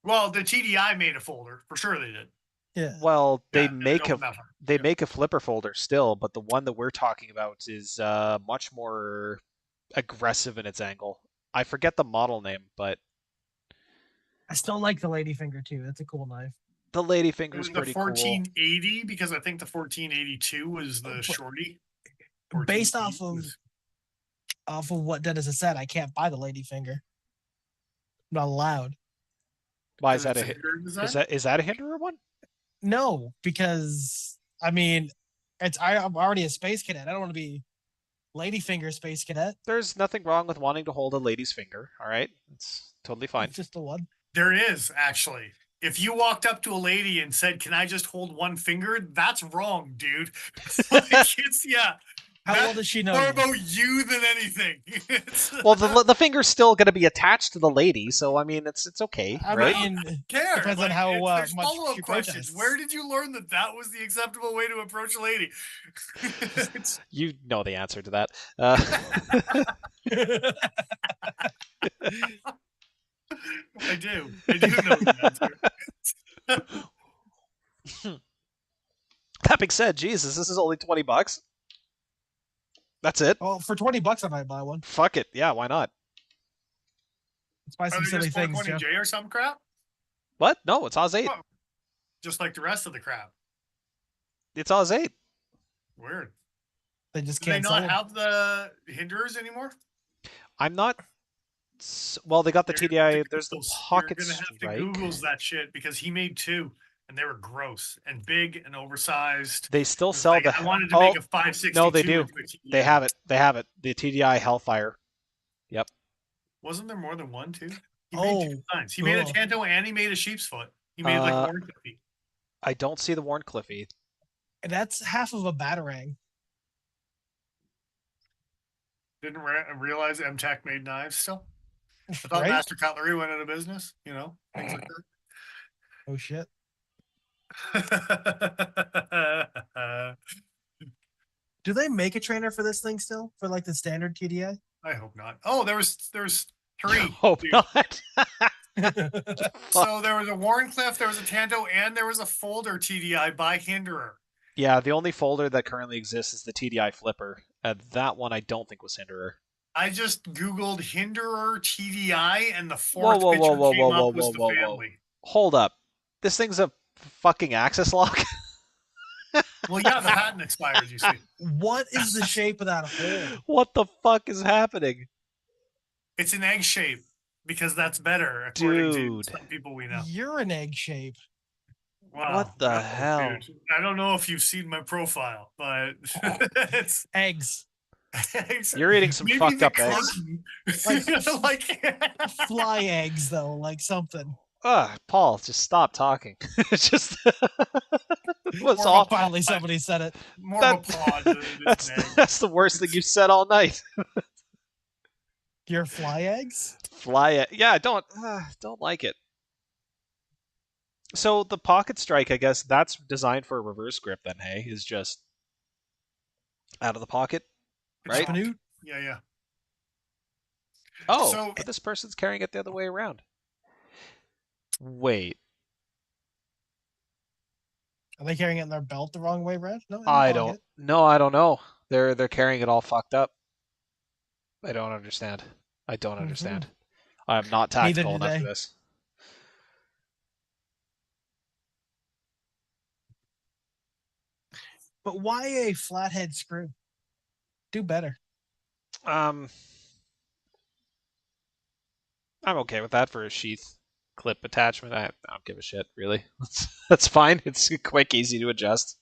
Well, the TDI made a folder for sure. They did. Yeah. Well, they Yeah, make a opened that one. they Yep. make a flipper folder still, but the one that we're talking about is much more aggressive in its angle. I forget the model name, but I still like the ladyfinger too. That's a cool knife. the lady It finger's was the pretty cool. 1480 because I think the 1482 was the shorty. Based 1480 off of what Dennis has said, I can't buy the ladyfinger. I'm not allowed. Why is because that it's a a Hinderer design? is that a hinderer one? No, because I mean, I'm already a space cadet. I don't want to be ladyfinger space cadet. There's nothing wrong with wanting to hold a lady's finger. All right, it's totally fine. It's just the one. There is actually. If you walked up to a lady and said, "Can I just hold one finger?" That's wrong, dude. Like, yeah. How That's well does she know more you? about you than anything. Well, the finger's still going to be attached to the lady, so I mean, it's okay, I right? mean, care. depends on how there's much follow-up she questions. protests. Where did you learn that that was the acceptable way to approach a lady? You know the answer to that. I do know the answer. That being said, Jesus, this is only $20. That's it. Well, for $20, I might buy one. Fuck it. Yeah, why not? Let's buy Are some they silly just things, Joe. 420J or some crap? What? No, it's Oz 8. Oh, just like the rest of the crap. It's Oz 8. Weird. They just Do they can't sell not them. have the hinderers anymore? I'm not. Well, they got the You're gonna have TDI. to There's the Googles- Pocket You're gonna have Strike. to Googles that shit because he made two and they were gross and big and oversized. They still It was sell like, the. I wanted to make a 562. no, they do. into a TDI. They have it. They have it. The TDI Hellfire. Yep. Wasn't there more than one too? He Oh, made two designs. He made a cool. Tanto and he made a sheep's foot. He made like Warren Cliffy. I don't see the Warncliffey. That's half of a batarang. Didn't realize MTech made knives still. I thought Right? Master Cutlery went out of business. You know, things like Oh shit. that. Do they make a trainer for this thing still? For like the standard TDI? I hope not. Oh, there's three. Hope dude. not. So there was a Warncliffe, there was a Tanto, and there was a folder TDI by Hinderer. Yeah, the only folder that currently exists is the TDI Flipper. That one I don't think was Hinderer. I just Googled Hinderer TDI, and the Whoa, fourth whoa, picture whoa, came whoa, whoa, up was whoa, the whoa, whoa. family. Hold up. This thing's a fucking axis lock? Well, yeah, the patent expires, you see. What is the shape of that hole? What the fuck is happening? It's an egg shape because that's better, according Dude. to some people we know. You're an egg shape. Wow. What the No, hell? dude. I don't know if you've seen my profile, but it's Eggs. You're eating some maybe fucked the up eggs. clunky- like Fly eggs though, like something. Paul, just stop talking. It's just it was More of a all Finally somebody said it. more of a pod than it is an egg. that's the worst thing you've said all night. Your fly eggs? Fly it. Yeah, don't like it. So the pocket strike, I guess that's designed for a reverse grip then, hey, is just out of the pocket. Right? Spanoot? Yeah. Oh, So- but this person's carrying it the other way around. Wait, Are they carrying it in their belt the wrong way, Brad? No, in the I pocket. don't. No, I don't know. They're carrying it all fucked up. I don't understand. I don't understand. I'm not tactical Neither do enough for they. this. But why a flathead screw? Do better. I'm okay with that for a sheath clip attachment. I don't give a shit, really. That's fine. It's quick, easy to adjust.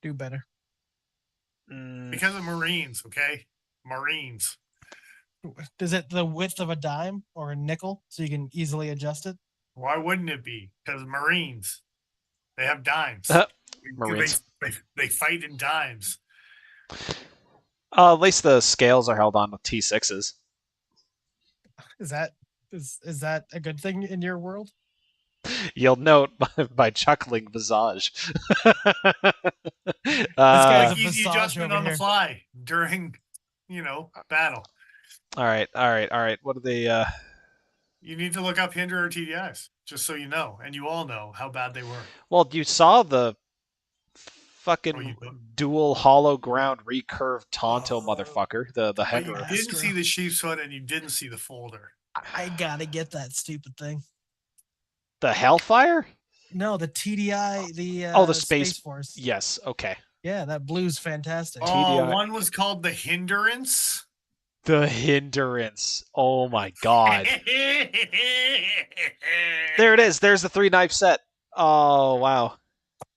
Do better. Because of Marines, okay? Marines. Is it the width of a dime or a nickel so you can easily adjust it? Why wouldn't it be? Because Marines, they have dimes. Marines. They fight in dimes. At least the scales are held on with T6s. Is that a good thing in your world? You'll note by chuckling visage. guy's Like a easy visage adjustment over on the here. fly during, battle. all right. What are they? You need to look up Hinder or TDIs, just so you know, and you all know how bad they were. Well, you saw the Oh, you fucking don't? dual hollow ground recurve Tonto Oh. motherfucker. The But you Hendra. didn't Astro. see the sheep's foot and you didn't see the folder. I gotta get that stupid thing. The Hellfire? No, the TDI, the Oh, the Space space. Force. Yes. Okay. Yeah, that blue's fantastic. Oh, TDI. one was called the Hindrance. The Hindrance. Oh my god. There it is. There's the 3-knife set. Oh wow.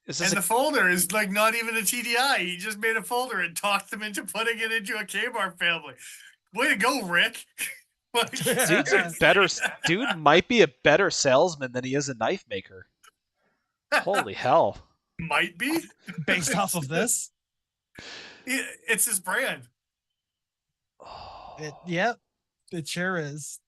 Is this And the folder is like not even a TDI. He just made a folder and talked them into putting it into a Kmart family. Way to go, Rick. Like, dude's a better dude might be a better salesman than he is a knife maker. Holy hell. might be Based off of this. It's his brand. Yep, it sure is.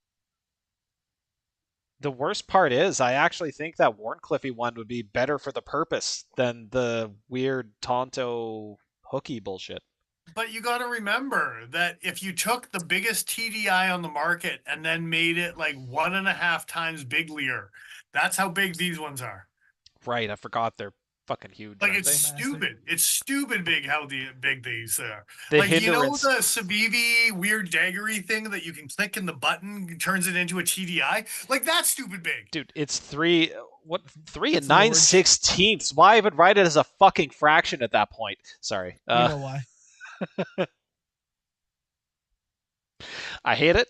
The worst part is, I actually think that Warncliffey one would be better for the purpose than the weird Tonto hooky bullshit. But you got to remember that if you took the biggest TDI on the market and then made it like 1.5 times biglier, that's how big these ones are. Right, I forgot they're fucking huge. Like aren't it's they? stupid. It's stupid big how big these are. The Like Hindrance. you know the Civivi weird daggery thing that you can click and the button turns it into a TDI? Like that's stupid big. Dude, it's 3 and It's 9/16. Why even write it as a fucking fraction at that point? Sorry. You know why? I hate it.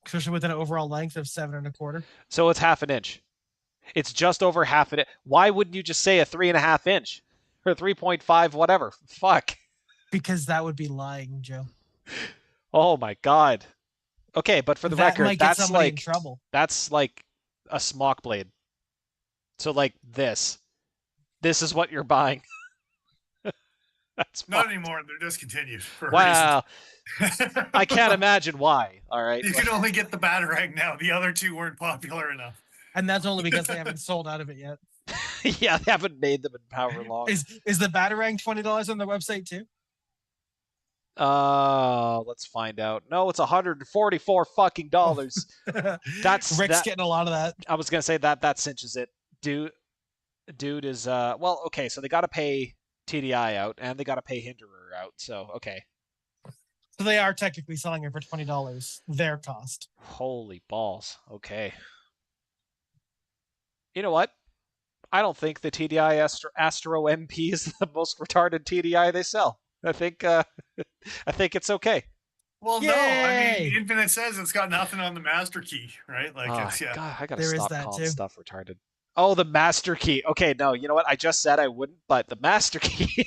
Especially with an overall length of 7.25. So it's half an inch. It's just over half an inch. Why wouldn't you just say a 3.5 inch or 3.5, whatever? Fuck. Because that would be lying, Joe. Oh my god. Okay, but for the that record, might get that's somebody in like trouble. that's like a smock blade. So like this. This is what you're buying. That's Not fucked. anymore. They're discontinued for Wow. reasons. I can't imagine why. All right. You can only get the Batarang now. The other two weren't popular enough. And that's only because they haven't sold out of it yet. Yeah, they haven't made them in power long. Is the Batarang $20 on their website too? Let's find out. No, it's $144 fucking dollars. That's Rick's that. getting a lot of that. I was gonna say that cinches it. Dude is well, okay, so they gotta pay TDI out and they gotta pay Hinderer out, so okay. So they are technically selling it for $20, their cost. Holy balls. Okay. You know what? I don't think the TDI Astro MP is the most retarded TDI they sell. I think it's okay. Well, Yay! no, I mean, Infinite says it's got nothing on the master key, right? Like, Oh, it's, yeah. God, I gotta There is stop that calling too. stuff retarded. Oh, the master key. Okay, no, you know what? I just said I wouldn't, but the master key.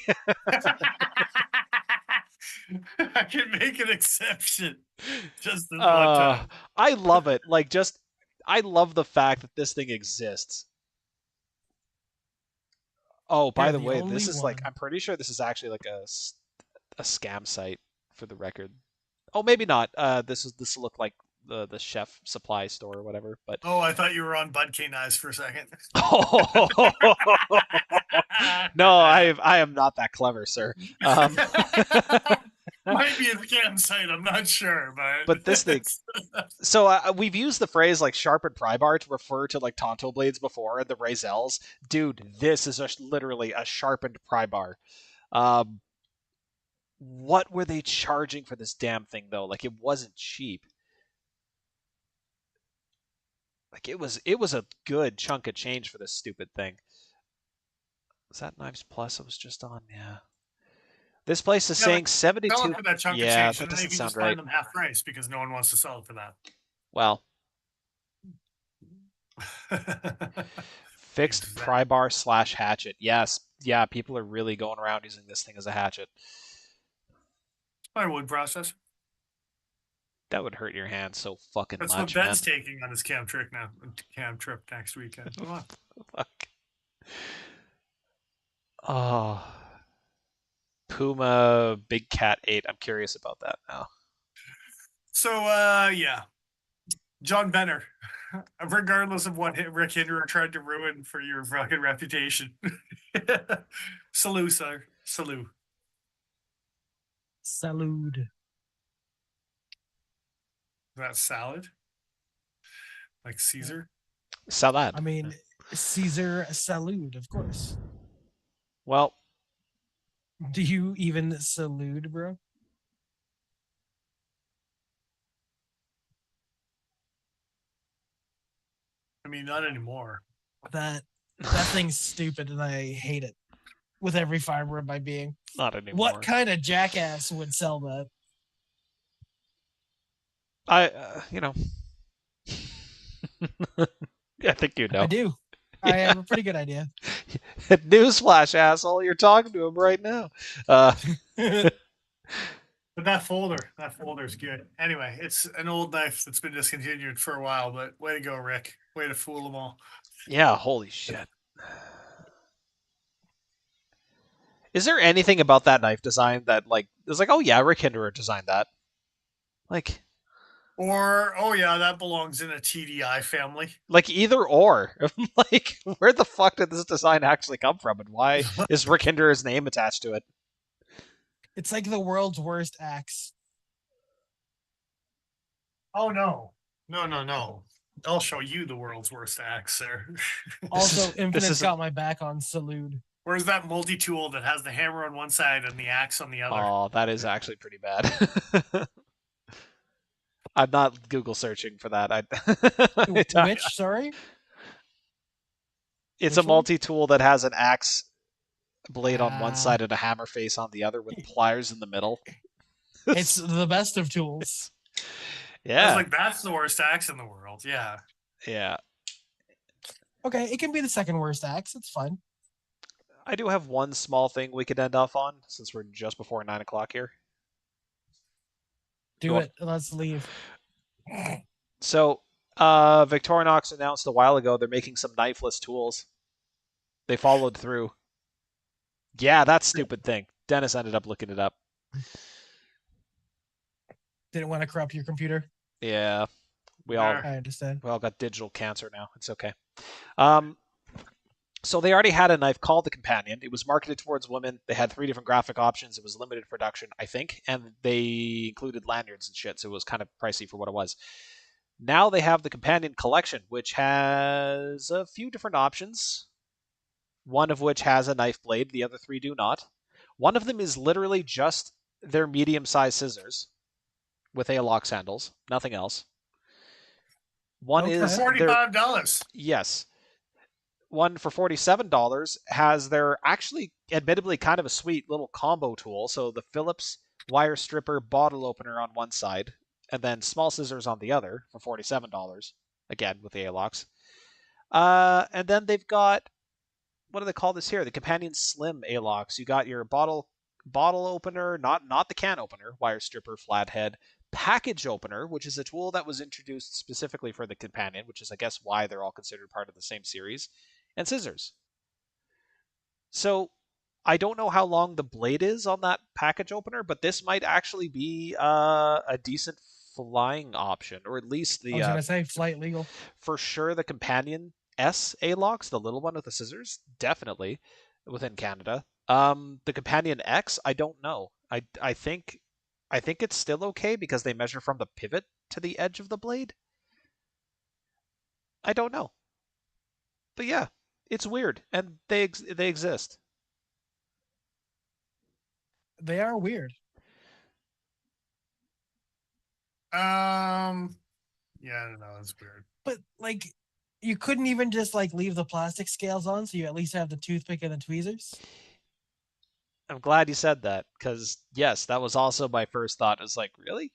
I can make an exception. Just this one time. I love it. Like, I love the fact that this thing exists. Oh, by You're the the way, only this is like, one. I'm pretty sure this is actually like a scam site for the record. Oh, maybe not. This will look like the chef supply store or whatever. But Oh, I thought you were on Bud Cane Eyes for a second. no, I am not that clever, sir. Might be a scam site. I'm not sure, But this thing. So we've used the phrase like sharpened pry bar to refer to like Tonto blades before and the Razels. Dude, this is literally a sharpened pry bar. What were they charging for this damn thing though? Like it wasn't cheap. Like it was a good chunk of change for this stupid thing. Was that Knives Plus I was just on? Yeah. This place is saying 72. Sell it for that chunk of Yeah, change, that and then you doesn't can sound just right. find them half price because no one wants to sell it for Well, that. fixed pry bar / hatchet. Yes, yeah, people are really going around using this thing as a hatchet. My wood process. That would hurt your hand so fucking That's much, what man. Ben's taking on his camp trip next weekend. Come on. Fuck. Oh. Puma Big Cat 8. I'm curious about that now. So, yeah. John Benner, regardless of what Rick Hinderer tried to ruin for your fucking reputation. Salute, sir. Salute. Salud. that salad? Like Caesar? Salad. I mean, Caesar salute, of course. Well, Do you even salute, bro? I mean, not anymore. That thing's stupid, and I hate it with every fiber of my being. not anymore. What kind of jackass would sell that? You know. I think you know. I do. I have a pretty good idea. Newsflash, asshole! You're talking to him right now. But that folder is good. Anyway, it's an old knife that's been discontinued for a while, but way to go, Rick. Way to fool them all. Yeah, holy shit. Is there anything about that knife design that, like, is like, oh yeah, Rick Hinderer designed that? Like, Or, oh yeah, that belongs in a TDI family. like either or. Like, where the fuck did this design actually come from, and why is Rick Hinderer's name attached to it? It's like the world's worst axe. Oh no. No. I'll show you the world's worst axe there. Also, is- Infinite's isn't- got my back on salute. Where's that multi-tool that has the hammer on one side and the axe on the other? Oh, that is actually pretty bad. I'm not Google searching for that. Which, sorry? It's Which a one? multi-tool that has an axe blade on one Ah. side and a hammer face on the other with pliers in the middle. It's the best of tools. I Yeah. was like, that's the worst axe in the world. Yeah. Yeah. Okay, it can be the second worst axe. It's fine. I do have one small thing we could end off on since we're just before 9 o'clock here. Do Go on. it. Let's leave. So, Victorinox announced a while ago they're making some knifeless tools. They followed through. Yeah, that stupid thing. Dennis ended up looking it up. Didn't want to corrupt your computer. Yeah, we all There. I understand. got digital cancer now. It's okay. So they already had a knife called the Companion. It was marketed towards women. They had 3 different graphic options. It was limited production, I think, and they included lanyards and shit, so it was kind of pricey for what it was. Now they have the Companion Collection, which has a few different options. One of which has a knife blade. The other 3 do not. One of them is literally just their medium-sized scissors with Alox handles, nothing else. One Okay. is their $45. yes. One for $47 has their actually, admittedly, kind of a sweet little combo tool. So the Phillips wire stripper bottle opener on one side, and then small scissors on the other for $47. Again with the Alox. And then they've got, what do they call this here? The Companion Slim Alox. You got your bottle opener, not the can opener, wire stripper, flathead, package opener, which is a tool that was introduced specifically for the Companion, which is, I guess, why they're all considered part of the same series, and scissors. So I don't know how long the blade is on that package opener, but this might actually be a decent flying option, or at least I was the gonna say flight legal. for sure the Companion S Alox, the little one with the scissors, definitely within Canada. The Companion X, I don't know. I think it's still okay because they measure from the pivot to the edge of the blade. I don't know. But yeah, it's weird, and they exist. They are weird. Yeah, I don't know. It's weird. But like you couldn't even just like leave the plastic scales on so you at least have the toothpick and the tweezers. I'm glad you said that because yes, that was also my first thought. Is like, really?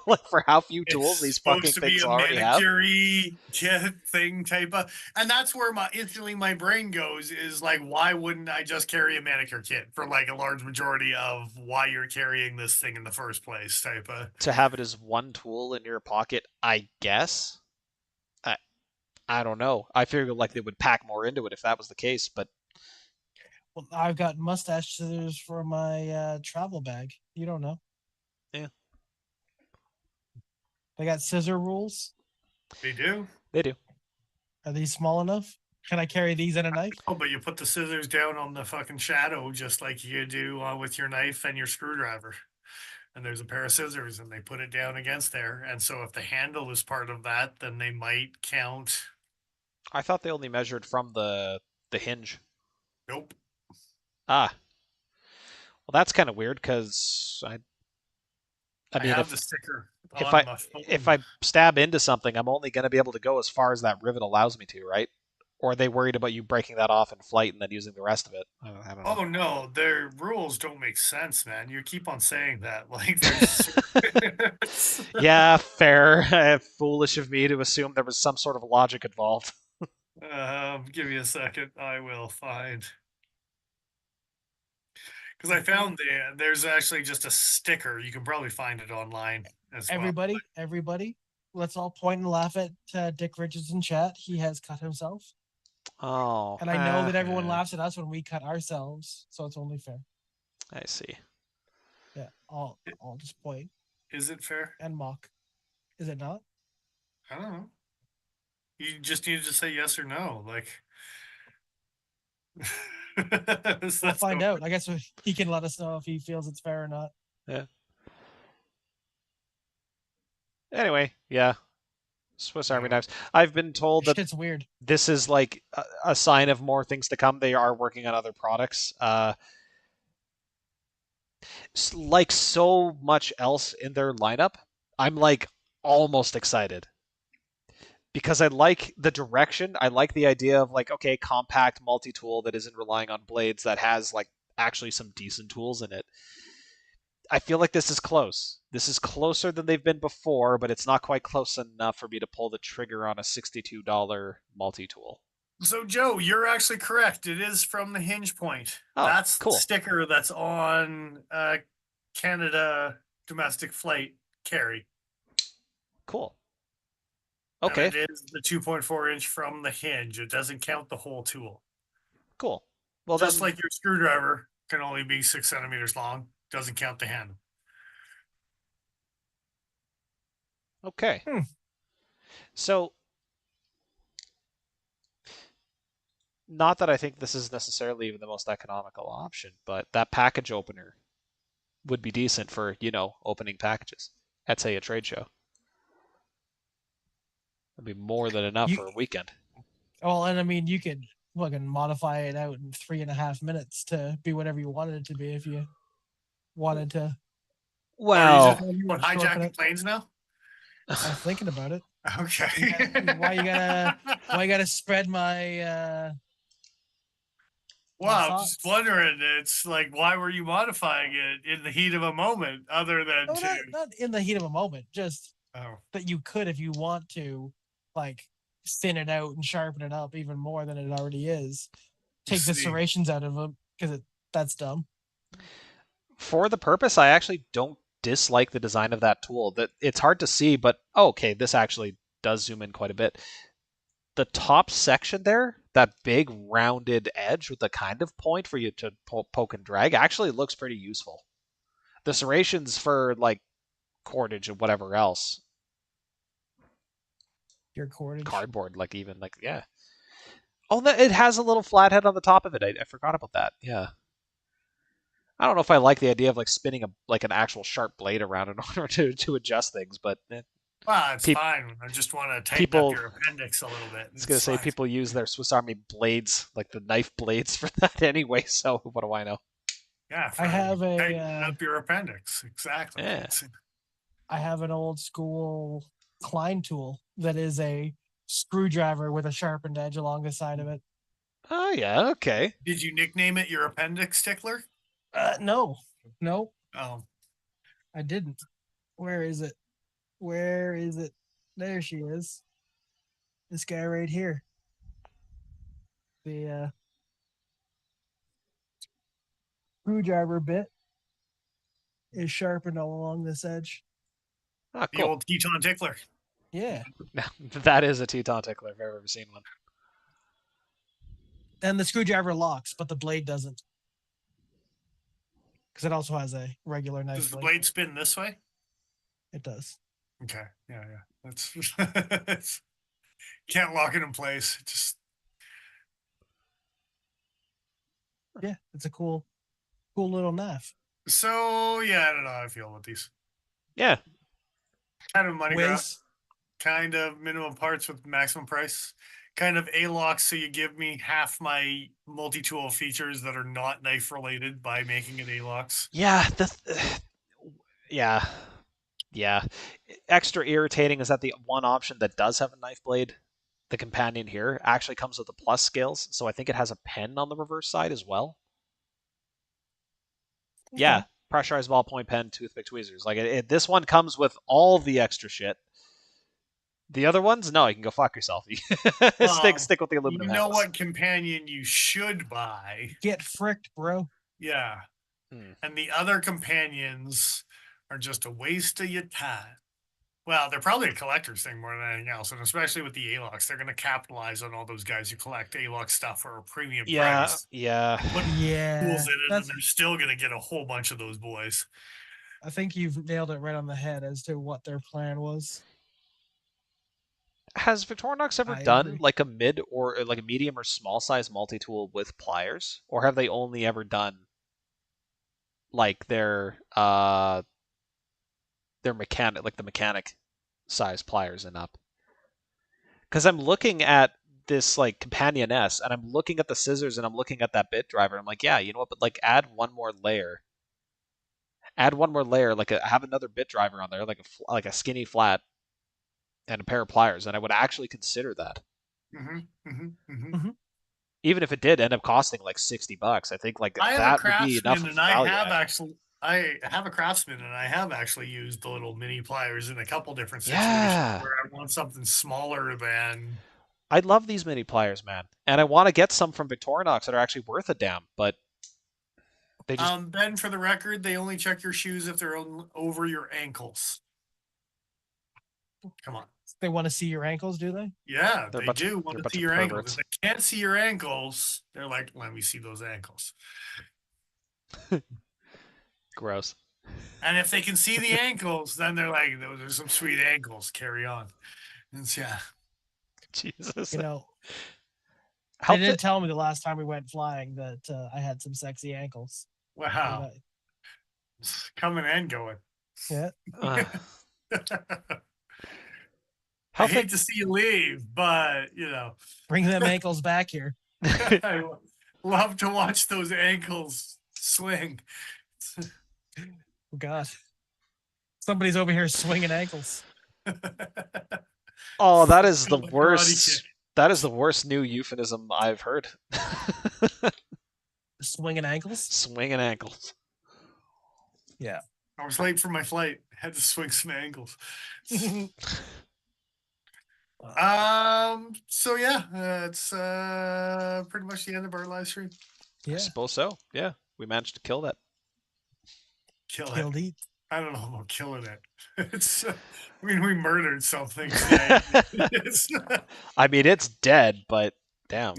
Like for how few tools It's these supposed fucking to be things a already have. manicure thing type of, and that's where instantly my brain goes is like, why wouldn't I just carry a manicure kit for like a large majority of why you're carrying this thing in the first place type of. To have it as one tool in your pocket, I guess. I don't know. I figured like they would pack more into it if that was the case, but Well, I've got mustache scissors for my travel bag. You don't know. Yeah. They got scissor rules. They do. they do. Are these small enough? Can I carry these in a knife? Oh, but you put the scissors down on the fucking shadow just like you do with your knife and your screwdriver. and there's a pair of scissors, and they put it down against there. And so if the handle is part of that, then they might count. I thought they only measured from the hinge. Nope. Ah, well, that's kind of weird because I I mean, have the sticker if on I my if phone. I stab into something, I'm only going to be able to go as far as that rivet allows me to, right? Or are they worried about you breaking that off in flight and then using the rest of it? I don't know. Oh no, their rules don't make sense, man. You keep on saying that. Like there's Yeah, fair. Foolish of me to assume there was some sort of logic involved. give me a second. I will find because I found there's actually just a sticker. You can probably find it online as well. Everybody, let's all point and laugh at Dick Richards in chat. He has cut himself. Oh, And I know that everyone laughs at us when we cut ourselves, so it's only fair. I see. Yeah, I'll just point. Is it fair? And mock. Is it not? I don't know. You just need to say yes or no. Like we'll find out. I guess he can let us know if he feels it's fair or not. Yeah. Anyway, yeah. Swiss Army knives. I've been told that it's weird. This is like a sign of more things to come. They are working on other products. Like so much else in their lineup, I'm like almost excited because I like the direction. I like the idea of like, okay, compact multi-tool that isn't relying on blades, that has like actually some decent tools in it. I feel like this is close. This is closer than they've been before, but it's not quite close enough for me to pull the trigger on a $62 multi-tool. So, Joe, you're actually correct. It is from the hinge point. Oh, that's cool. The sticker that's on Canada domestic flight carry. Cool. Okay. And it is the 2.4-inch from the hinge. It doesn't count the whole tool. Cool. Well, just then, like your screwdriver can only be 6 centimeters long, doesn't count the handle. Okay. So, not that I think this is necessarily even the most economical option, but that package opener would be decent for, opening packages at, say, a trade show. That'd be more than enough for a weekend. Well, and I mean, you could fucking modify it out in 3.5 minutes to be whatever you wanted it to be if you wanted to. Well, you want hijacking planes now? I'm thinking about it. Okay. Why you gotta spread my Well, I'm just wondering. It's like, why were you modifying it in the heat of a moment, other than not in the heat of a moment, just that you could, if you want to, like thin it out and sharpen it up even more than it already is. Take the serrations out of them because that's dumb. For the purpose, I actually don't dislike the design of that tool. That it's hard to see, but okay, this actually does zoom in quite a bit. The top section there, that big rounded edge with the kind of point for you to poke and drag, actually looks pretty useful. The serrations for like cordage and whatever else, your cordage, cardboard, yeah. Oh, it has a little flathead on the top of it. I forgot about that. Yeah. I don't know if I like the idea of like spinning an actual sharp blade around in order to adjust things, but well, it's fine. I just want to tighten up your appendix a little bit. I was gonna say people use their Swiss Army blades, like the knife blades, for that anyway. So what do I know? Yeah, I have tighten up your appendix. Exactly. Yeah. I have an old school Klein tool that is a screwdriver with a sharpened edge along the side of it. Oh yeah, okay. Did you nickname it your appendix tickler? No. Oh, I didn't. Where is it? There she is. This guy right here. The screwdriver bit is sharpened all along this edge. Ah, cool. The old Teton tickler. Yeah. That is a Teton tickler if I've ever seen one. And the screwdriver locks, but the blade doesn't. Because it also has a regular knife. Does the blade spin this way? It does. Okay. Yeah. That's can't lock it in place. Yeah, it's a cool little knife. So yeah, I don't know how I feel about these. Yeah, Kind of money grab, Wiz. kind of minimum parts with maximum price, kind of a-lock. So you give me half my multi-tool features that are not knife related by making it a-locks. yeah, yeah, yeah. Extra irritating is that the one option that does have a knife blade, the companion here, actually comes with the plus scales, so I think it has a pen on the reverse side as well. Yeah, Okay. pressurized ballpoint pen, toothpick tweezers. Like this one comes with all the extra shit. The other ones, no, you can go fuck yourself. Stick with the You aluminum know handles. what companion you should buy? Get fricked, bro. Yeah. Hmm. And the other companions are just a waste of your time. Well, they're probably a collector's thing more than anything else, and especially with the A-locks, they're going to capitalize on all those guys who collect A-lock stuff for a premium Yeah, price. yeah. Put Yeah. tools in it, and That's they're still going to get a whole bunch of those boys. I think you've nailed it right on the head as to what their plan was. Has Victorinox ever I done agree. like a mid or like a medium or small size multi-tool with pliers, or have they only ever done like their mechanic, like the mechanic size pliers and up? Because I'm looking at this like companion S, and I'm looking at the scissors, and I'm looking at that bit driver. I'm like, yeah, you know what? But like, add one more layer. Add one more layer. Like, have another bit driver on there, like a skinny flat, and a pair of pliers, and I would actually consider that. Mm-hmm, mm-hmm, mm-hmm. Mhm. Even if it did end up costing like $60, I think like I have a that would be enough craftsman, of and I value have add. actually. I have a craftsman, and I have actually used the little mini pliers in a couple different situations Yeah, where I want something smaller than. I love these mini pliers, man, and I want to get some from Victorinox that are actually worth a damn, but they just Ben, for the record, they only check your shoes if they're over your ankles. Come on. They want to see your ankles, do they? Yeah, they're a they bunch of do want they're a to bunch see of your ankles. If perverts. they can't see your ankles, they're like, let me see those ankles. Gross. And if they can see the ankles, then they're like, those are some sweet ankles. Carry on. And yeah. Jesus. You know, How they fit? did tell me the last time we went flying that I had some sexy ankles. Wow. It's coming and going. Yeah. Uh, I how hate fit? to see you leave, but Bring them ankles back here. I love to watch those ankles swing. Oh, God. Somebody's over here swinging ankles. Oh, that is the Karate worst. kick. That is the worst new euphemism I've heard. Swinging ankles? Swinging ankles. Yeah. I was late for my flight. Had to swing some ankles. So yeah, it's pretty much the end of our live stream. I Yeah. suppose so. Yeah, we managed to kill that. Killed it. eat. I don't know about killing it. It's. I mean, we murdered something today. I mean, it's dead, but damn.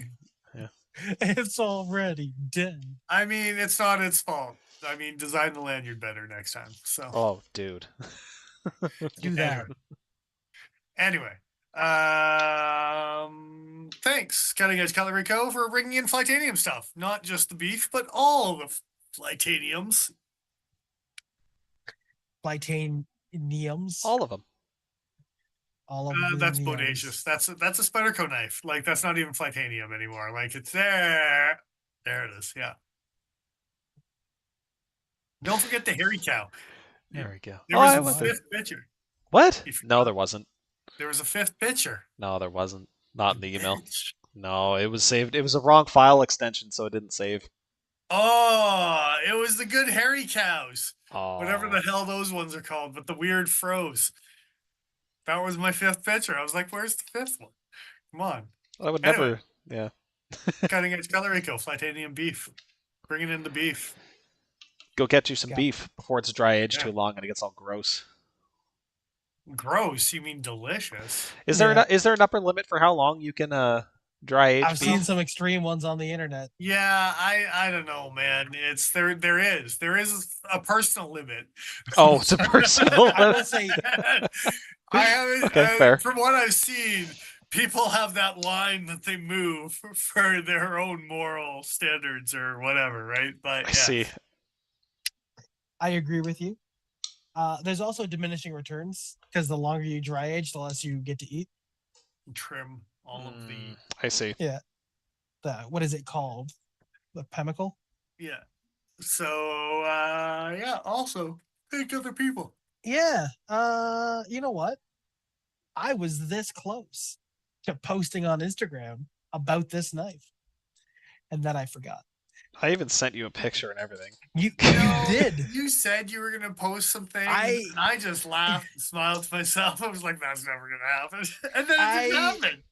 It's already dead. I mean, it's not its fault. I mean, design the lanyard better next time. So. Oh, dude. Do that. Anyway, thanks, Cutting Edge Cutlery Co. for bringing in Flytanium stuff. Not just the beef, but all the Flytaniums. Flytaniums. All of them. All of the That's neons. bodacious. That's a Spyderco knife. Like, that's not even Flytanium anymore. Like, it's there. There it is. Yeah. Don't forget the hairy cow. There we go. There was I a went there. fifth picture. What? You No, forgot? there wasn't. There was a fifth picture. No, there wasn't. Not in the email. No, it was saved. It was a wrong file extension, so it didn't save. Oh, it was the good hairy cows. Oh. Whatever the hell those ones are called, but the weird froze. That was my fifth picture. I was like, where's the fifth one? Come on. I would Anyway. never. Yeah. Cutting Edge Cutlery Co. Flytanium beef. Bringing in the beef. Go get you some Yeah. beef before it's dry aged Yeah. too long and it gets all gross. Gross? You mean delicious? Is there Yeah. is there an upper limit for how long you can dry age I've beef? seen some extreme ones on the internet. Yeah, I don't know, man. It's there is a personal limit. Oh, it's a personal I will limit. say I haven't. Okay, fair. From what I've seen, people have that line that they move for their own moral standards or whatever, right? But I see. I agree with you. There's also diminishing returns because the longer you dry age, the less you get to eat. Trim all of the I see. Yeah. What is it called? The chemical? yeah. So yeah. Also, thank other people. Yeah. You know what? I was this close to posting on Instagram about this knife, and then I forgot. I even sent you a picture and everything. You No, did. You said you were gonna post something, I- and I just laughed and smiled to myself. I was like, "That's never gonna happen," and then it didn't happen.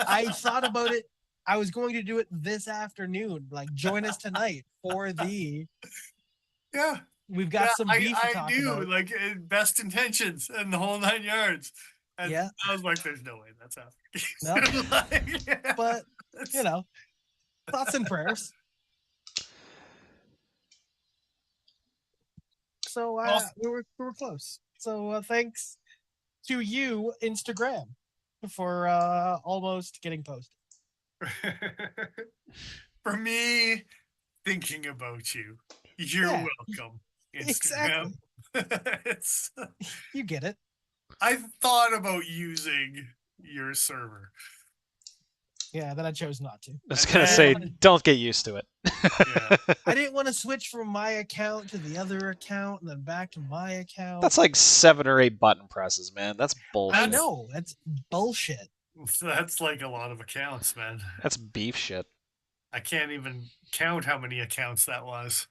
I thought about it. I was going to do it this afternoon. Like, join us tonight for the. Yeah, We've got some beef to I talk knew about. like best intentions and the whole 9 yards. And Yeah. I was like, "There's no way that's No. happening." Like, But you know, thoughts and prayers. So Awesome. we were close. So thanks to you, Instagram, for almost getting posted. For me, thinking about you, you're Yeah, welcome. Instagram. Exactly. You get it. I thought about using your server. Yeah, then I chose not to. I was And gonna say, then- don't get used to it. Yeah. I didn't want to switch from my account to the other account and then back to my account. That's like 7 or 8 button presses, man. That's bullshit. I know. That's bullshit. That's like a lot of accounts, man. That's beef shit. I can't even count how many accounts that was.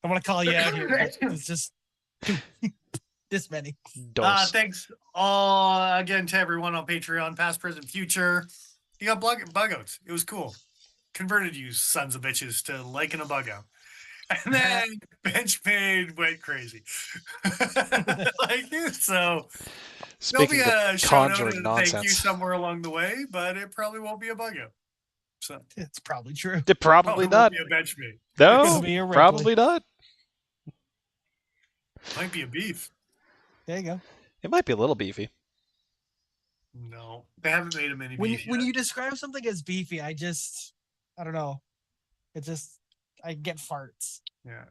I want to call you out here. But it's just this many. Dose. Thanks again to everyone on Patreon, past, present, future. You got bug outs. It was cool. Converted you sons of bitches to liking a bug out. And then Benchmade went crazy. Like so. There'll Speaking be a of shout out conjuring and a thank you nonsense, somewhere along the way, but it probably won't be a bug out. So It's probably true. it probably won't not. be a Benchmade. No, It'll be a Ripley. probably not. Might be a beef. There you go. It might be a little beefy. No, they haven't made him any When beef when yet. you describe something as beefy, I don't know. It just I get farts. Yeah.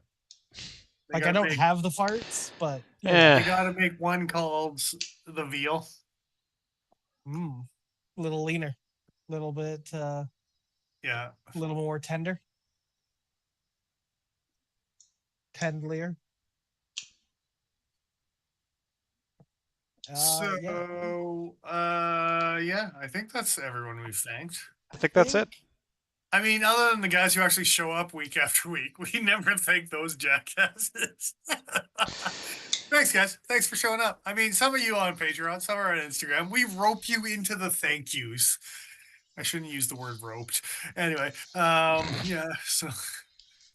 They Like I gotta don't make- have the farts, but you know, Eh, They got to make one called the veal. little leaner, little bit, Yeah. little more tender, tendlier. So, yeah. yeah, I think that's everyone we've thanked. I think that's it. I mean, other than the guys who actually show up week after week, we never thank those jackasses. Thanks, guys. Thanks for showing up. I mean, some of you on Patreon, some are on Instagram. We rope you into the thank yous. I shouldn't use the word roped. Anyway, yeah. So,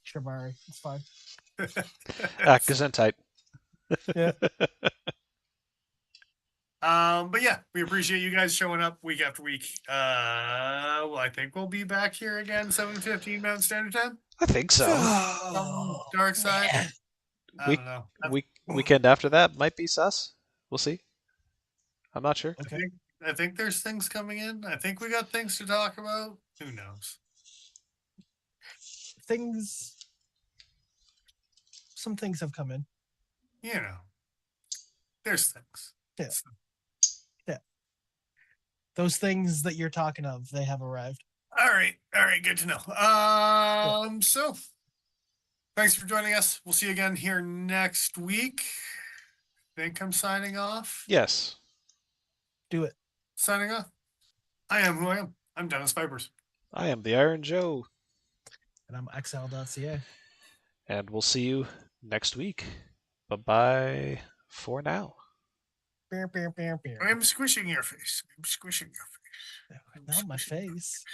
Shabari, it's fine. Gesundheit. Yeah. But yeah, we appreciate you guys showing up week after week. Well, I think we'll be back here again 7:15 Mountain Standard Time. I think so. Dark side. Yeah. I Week- don't know. Weekend after that might be sus. We'll see. I'm not sure. Okay. I think there's things coming in. I think we got things to talk about. Who knows? Some things have come in. You know, there's things. Yeah. Those things that you're talking of, they have arrived. All right, good to know. So thanks for joining us. We'll see you again here next week. Think I'm signing off. Yes. Do it. Signing off. I am who I am. I'm Dennis Vipers. I am the Iron Joe. And I'm xl.ca. And we'll see you next week. Bye-bye for now. I'm squishing your face. I'm squishing your face. Not my face.